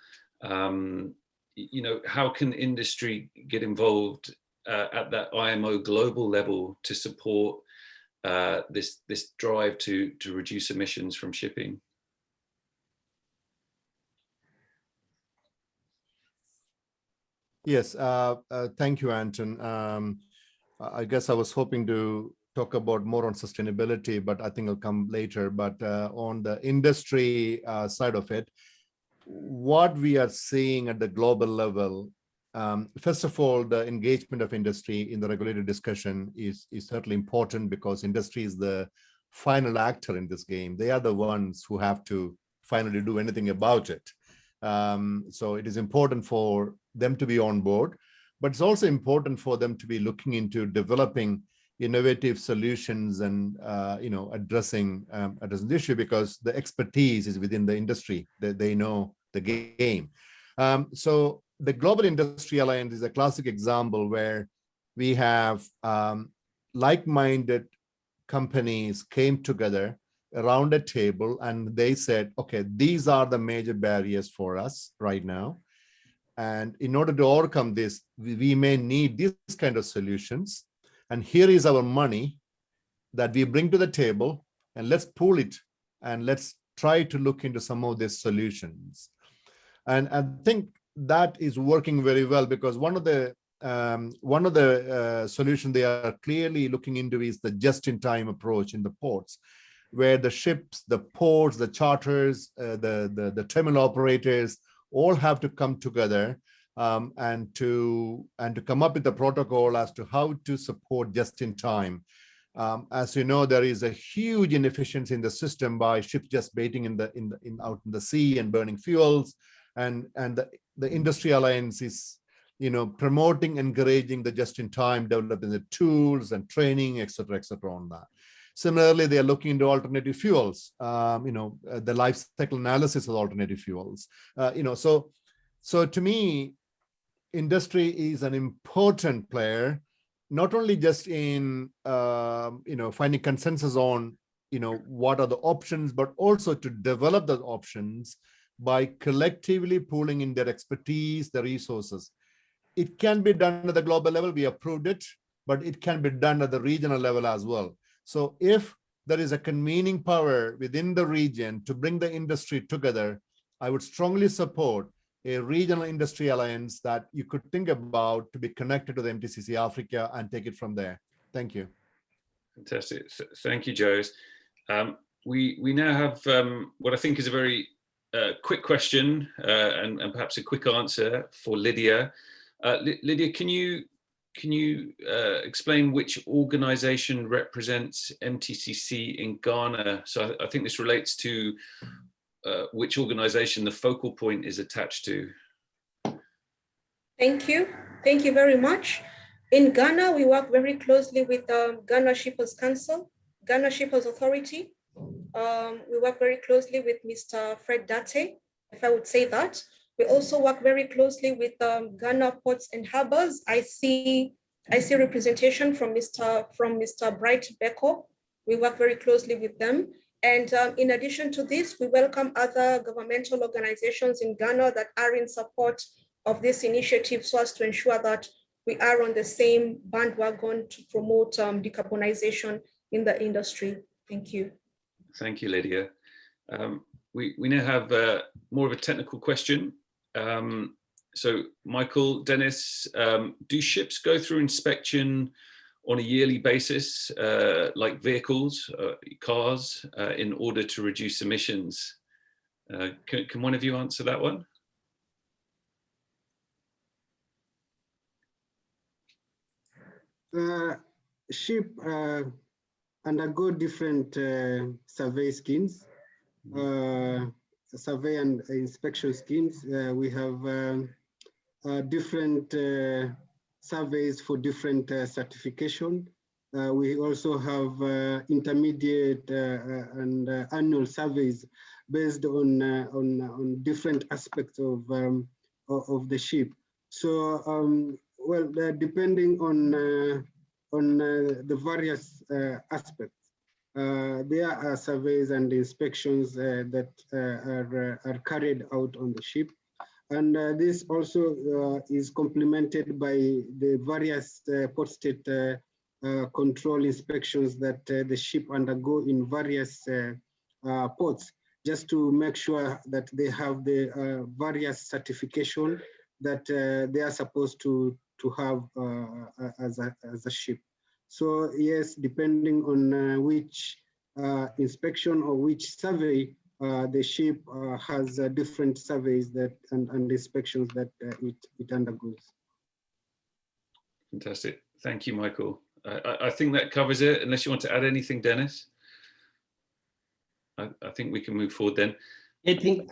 You know, how can industry get involved at that IMO global level to support this drive to reduce emissions from shipping? Yes, thank you, Anton. I guess I was hoping to talk about more on sustainability, but I think it'll come later. But on the industry side of it, what we are seeing at the global level, first of all, the engagement of industry in the regulated discussion is certainly important, because industry is the final actor in this game. They are the ones who have to finally do anything about it. So it is important for them to be on board, but it's also important for them to be looking into developing innovative solutions and addressing the issue, because the expertise is within the industry, that they know the game. So the Global Industry Alliance is a classic example where we have like-minded companies came together around a table and they said, okay, these are the major barriers for us right now. And in order to overcome this, we may need these kind of solutions. And here is our money that we bring to the table, and let's pool it and let's try to look into some of these solutions. And I think that is working very well, because one of the solutions they are clearly looking into is the just-in-time approach in the ports, where the ships, the ports, the charters, the terminal operators all have to come together and to come up with a protocol as to how to support just-in-time. As you know, there is a huge inefficiency in the system by ships just waiting out in the sea and burning fuels, and the Industry Alliance is promoting, encouraging the just-in-time, developing the tools and training, etc., on that. Similarly, they are looking into alternative fuels, the life cycle analysis of alternative fuels. So to me, industry is an important player, not only just in finding consensus on what are the options, but also to develop the options by collectively pooling in their expertise, the resources. It can be done at the global level, we approved it, but it can be done at the regional level as well. So if there is a convening power within the region to bring the industry together, I would strongly support a regional industry alliance that you could think about to be connected to the MTCC Africa and take it from there? Thank you. Fantastic. Thank you, Joes. We now have what I think is a very quick question and perhaps a quick answer for Lydia. Lydia, can you explain which organization represents MTCC in Ghana? So I think this relates to which organization the focal point is attached to. Thank you. Thank you very much. In Ghana, we work very closely with Ghana Shippers Council, Ghana Shippers Authority. We work very closely with Mr. Fred Date, if I would say that. We also work very closely with Ghana Ports and Harbors. I see representation from Mr. Bright Beko. We work very closely with them. And in addition to this, we welcome other governmental organizations in Ghana that are in support of this initiative so as to ensure that we are on the same bandwagon to promote decarbonization in the industry. Thank you. Thank you, Lydia. We now have more of a technical question. So Michael, Dennis, do ships go through inspection on a yearly basis, like vehicles, cars, in order to reduce emissions? Can one of you answer that one? Ship undergo different survey schemes, survey and inspection schemes. We have different surveys for different certification. We also have intermediate and annual surveys based on different aspects of the ship. So, well, depending on the various aspects, there are surveys and inspections that are carried out on the ship. And this also is complemented by the various port state control inspections that the ship undergo in various ports, just to make sure that they have the various certification that they are supposed to have as a ship. So yes, depending on which inspection or which survey, the ship has different surveys that and inspections that it undergoes. Fantastic. Thank you, Michael. I think that covers it, unless you want to add anything, Dennis. I think we can move forward then. I think.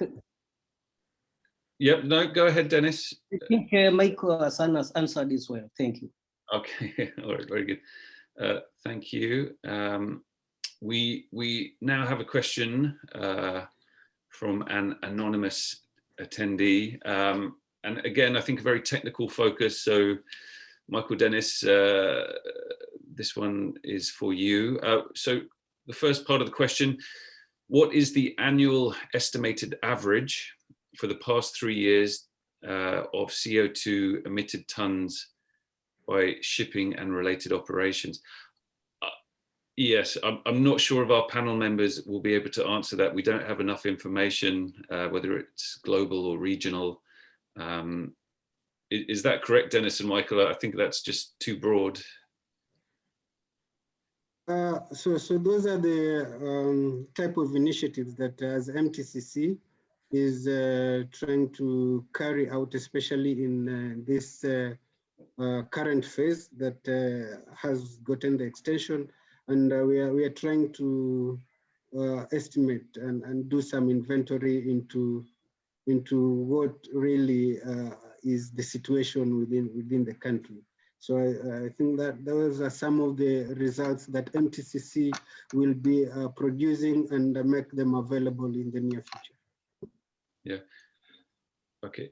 Yep, no, go ahead, Dennis. I think Michael has answered as well. Thank you. Okay, all right, very good. Thank you. We now have a question from an anonymous attendee. And again, I think a very technical focus. So Michael, Dennis, this one is for you. So the first part of the question, what is the annual estimated average for the past 3 years of CO2 emitted tons by shipping and related operations? Yes, I'm not sure if our panel members will be able to answer that. We don't have enough information, whether it's global or regional. Is that correct, Dennis and Michael? I think that's just too broad. So those are the type of initiatives that as MTCC is trying to carry out, especially in this current phase that has gotten the extension. And we are trying to estimate and do some inventory into what really is the situation within the country. So I think that those are some of the results that MTCC will be producing and make them available in the near future. Yeah. Okay.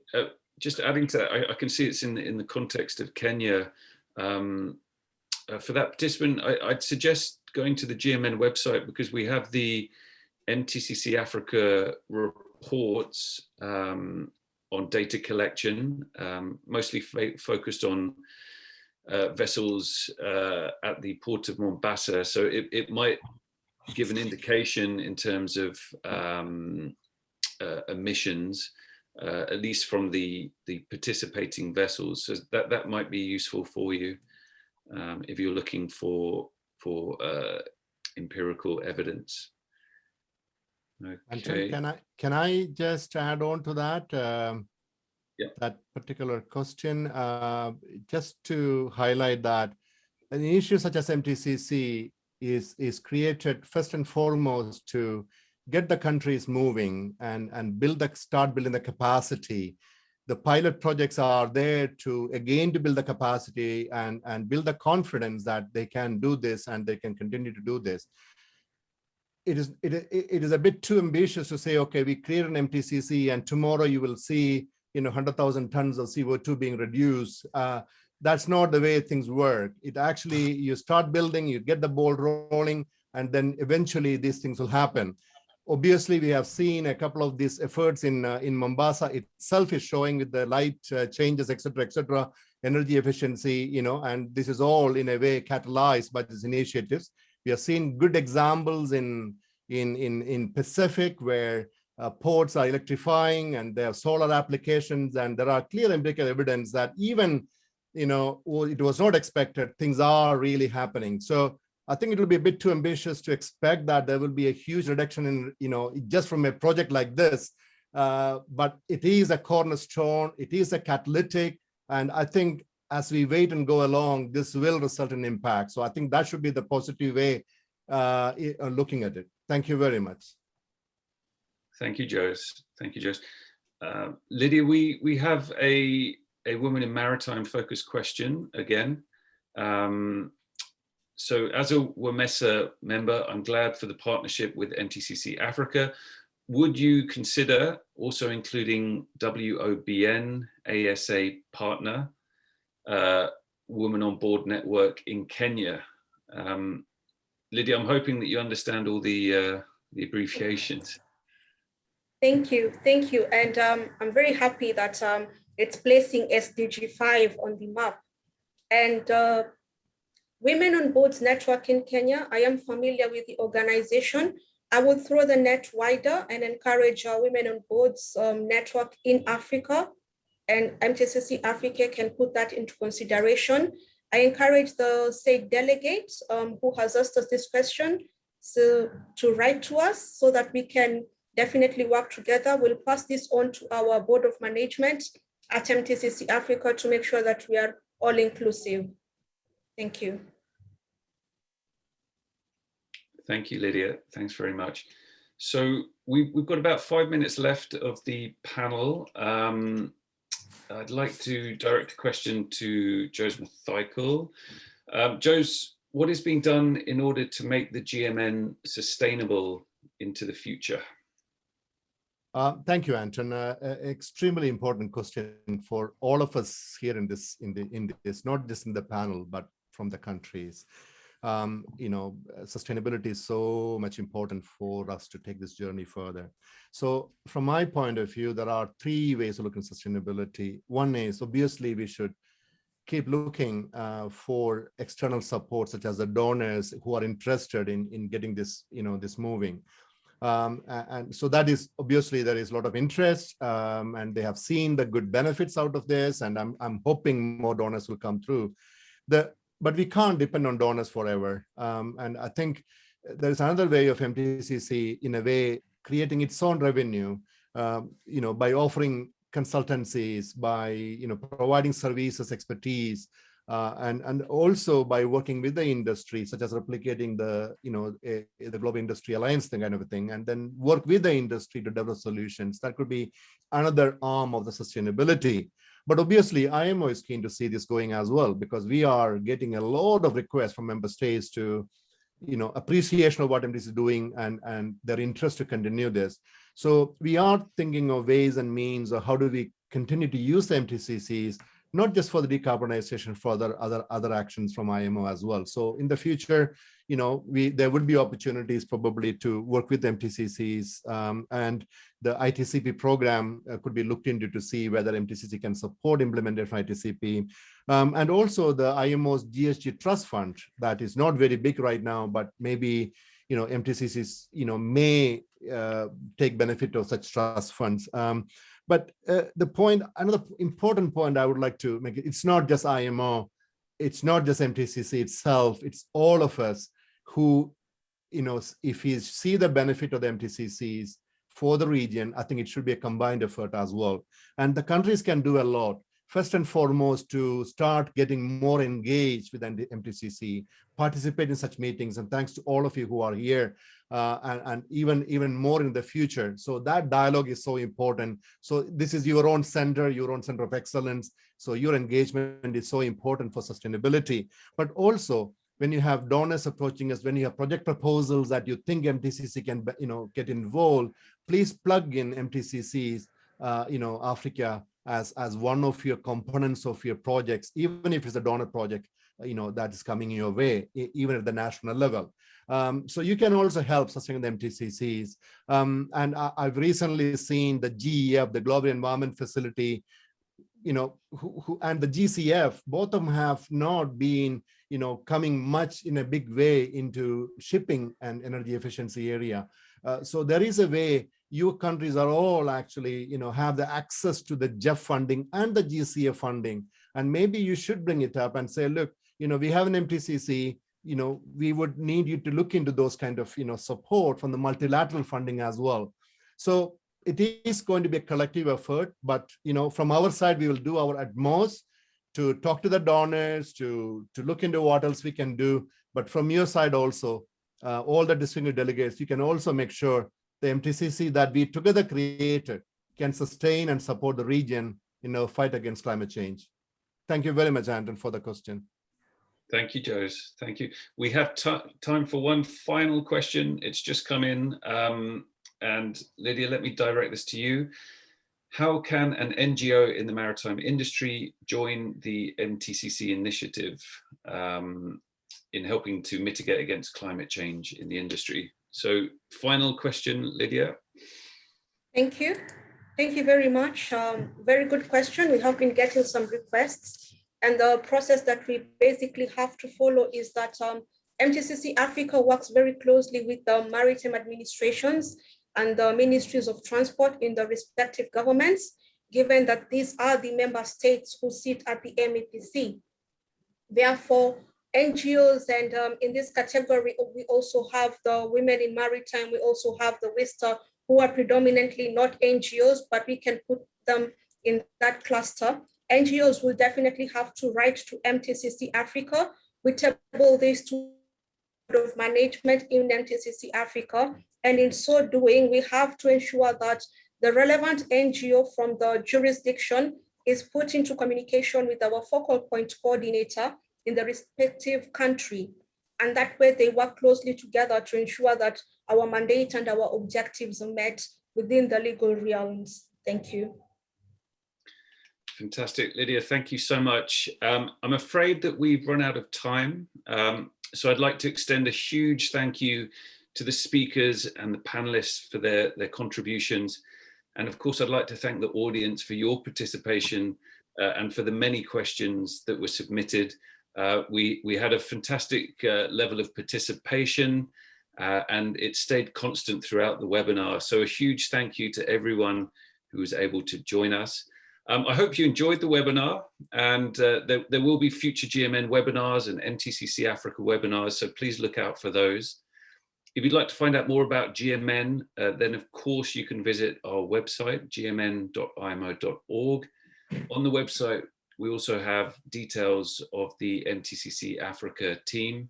Just adding to that, I can see it's in the context of Kenya. For that participant, I'd suggest going to the GMN website, because we have the MTCC Africa reports on data collection, mostly focused on vessels at the port of Mombasa. So it might give an indication in terms of emissions. at least from the participating vessels. So that might be useful for you if you're looking for empirical evidence. Okay. Anton, can I just add on to that? Yeah. That particular question, just to highlight that an initiative such as MTCC is created first and foremost to get the countries moving and start building the capacity. The pilot projects are there to build the capacity and build the confidence that they can do this and they can continue to do this. It is a bit too ambitious to say, okay, we create an MTCC and tomorrow you will see 100,000 tons of CO2 being reduced. That's not the way things work. It actually, you start building, you get the ball rolling, and then eventually these things will happen. Obviously, we have seen a couple of these efforts in Mombasa itself is showing with the light changes, et cetera, energy efficiency, and this is all in a way catalyzed by these initiatives. We have seen good examples in Pacific where ports are electrifying and there are solar applications, and there are clear empirical evidence that even, it was not expected, things are really happening. So I think it will be a bit too ambitious to expect that there will be a huge reduction in, just from a project like this. But it is a cornerstone, it is a catalytic, and I think as we wait and go along, this will result in impact. So I think that should be the positive way looking at it. Thank you very much. Thank you, Jose. Thank you, Jose. Lydia, we have a woman in maritime focused question again. So as a WMESA member, I'm glad for the partnership with MTCC Africa. Would you consider also including WOBN, ASA partner, Women on Board Network in Kenya? Lydia, I'm hoping that you understand all the abbreviations. Thank you, and I'm very happy that it's placing SDG 5 on the map. And Women on Boards Network in Kenya, I am familiar with the organization. I will throw the net wider and encourage our Women on Boards network in Africa, and MTCC Africa can put that into consideration. I encourage the state delegate who has asked us this question to write to us so that we can definitely work together. We'll pass this on to our Board of Management at MTCC Africa to make sure that we are all inclusive. Thank you. Thank you, Lydia. Thanks very much. So we've got about 5 minutes left of the panel. I'd like to direct a question to Jose Mathikel. Jose, what is being done in order to make the GMN sustainable into the future? Thank you, Anton. Extremely important question for all of us here in this, not just in the panel, but from the countries. Sustainability is so much important for us to take this journey further. So from my point of view, there are 3 ways to look at sustainability. One is obviously we should keep looking for external support, such as the donors who are interested in getting this, this moving. And so that is obviously there is a lot of interest, and they have seen the good benefits out of this, and I'm hoping more donors will come through. But we can't depend on donors forever. And I think there's another way of MTCC, in a way, creating its own revenue, by offering consultancies, by providing services, expertise, and also by working with the industry, such as replicating the the Global Industry Alliance thing, kind of a thing, and then work with the industry to develop solutions. That could be another arm of the sustainability. But obviously, IMO is keen to see this going as well, because we are getting a lot of requests from member states to, appreciation of what MTCC is doing and their interest to continue this. So we are thinking of ways and means of how do we continue to use the MTCCs, not just for the decarbonization, for other actions from IMO as well. So in the future, there would be opportunities probably to work with MTCCs, and the ITCP program could be looked into to see whether MTCC can support implementation of ITCP. And also the IMO's GSG Trust Fund, that is not very big right now, but maybe MTCCs may take benefit of such trust funds. But the point, another important point I would like to make, it's not just IMO, it's not just MTCC itself, it's all of us who, if we see the benefit of the MTCCs for the region, I think it should be a combined effort as well. And the countries can do a lot. First and foremost, to start getting more engaged with MTCC, participate in such meetings, and thanks to all of you who are here, and even more in the future. So that dialogue is so important. So this is your own center of excellence. So your engagement is so important for sustainability. But also, when you have donors approaching us, when you have project proposals that you think MTCC can, get involved, please plug in MTCCs, Africa as one of your components of your projects, even if it's a donor project, that is coming your way, even at the national level. So you can also help sustain the MTCCs. And I've recently seen the GEF, the Global Environment Facility, and the GCF, both of them have not been, coming much in a big way into shipping and energy efficiency area. So there is a way your countries are all actually, have the access to the GEF funding and the GCF funding. And maybe you should bring it up and say, look, we have an MTCC, we would need you to look into those kind of, support from the multilateral funding as well. So it is going to be a collective effort, but, from our side, we will do our utmost to talk to the donors, to look into what else we can do. But from your side also, all the distinguished delegates, you can also make sure the MTCC that we together created can sustain and support the region in our fight against climate change. Thank you very much, Anton, for the question. Thank you, Jose. Thank you. We have time for one final question. It's just come in. And Lydia, let me direct this to you. How can an NGO in the maritime industry join the MTCC initiative in helping to mitigate against climate change in the industry? So final question, Lydia. Thank you. Thank you very much. Very good question. We have been getting some requests, and the process that we basically have to follow is that MTCC Africa works very closely with the maritime administrations and the ministries of transport in the respective governments, given that these are the member states who sit at the MEPC. Therefore, NGOs, and in this category, we also have the Women in Maritime, we also have the WISTA, who are predominantly not NGOs, but we can put them in that cluster. NGOs will definitely have to write to MTCC Africa. We table this to of management in MTCC Africa. And in so doing, we have to ensure that the relevant NGO from the jurisdiction is put into communication with our focal point coordinator in the respective country. And that way they work closely together to ensure that our mandate and our objectives are met within the legal realms. Thank you. Fantastic, Lydia, thank you so much. I'm afraid that we've run out of time. So I'd like to extend a huge thank you to the speakers and the panelists for their contributions. And of course, I'd like to thank the audience for your participation and for the many questions that were submitted. We had a fantastic level of participation and it stayed constant throughout the webinar. So a huge thank you to everyone who was able to join us. I hope you enjoyed the webinar, and there will be future GMN webinars and MTCC Africa webinars, so please look out for those. If you'd like to find out more about GMN, then of course you can visit our website, gmn.imo.org. On the website, we also have details of the MTCC Africa team.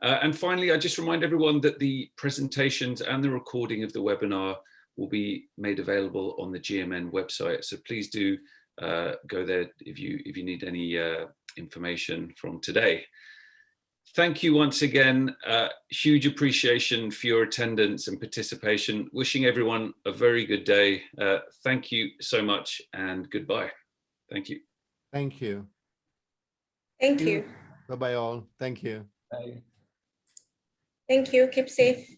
And finally, I just remind everyone that the presentations and the recording of the webinar will be made available on the GMN website. So please do go there if you need any information from today. Thank you once again. Huge appreciation for your attendance and participation. Wishing everyone a very good day. Thank you so much and goodbye. Thank you. Thank you. Thank you. Bye-bye all. Thank you. Bye. Thank you. Keep safe.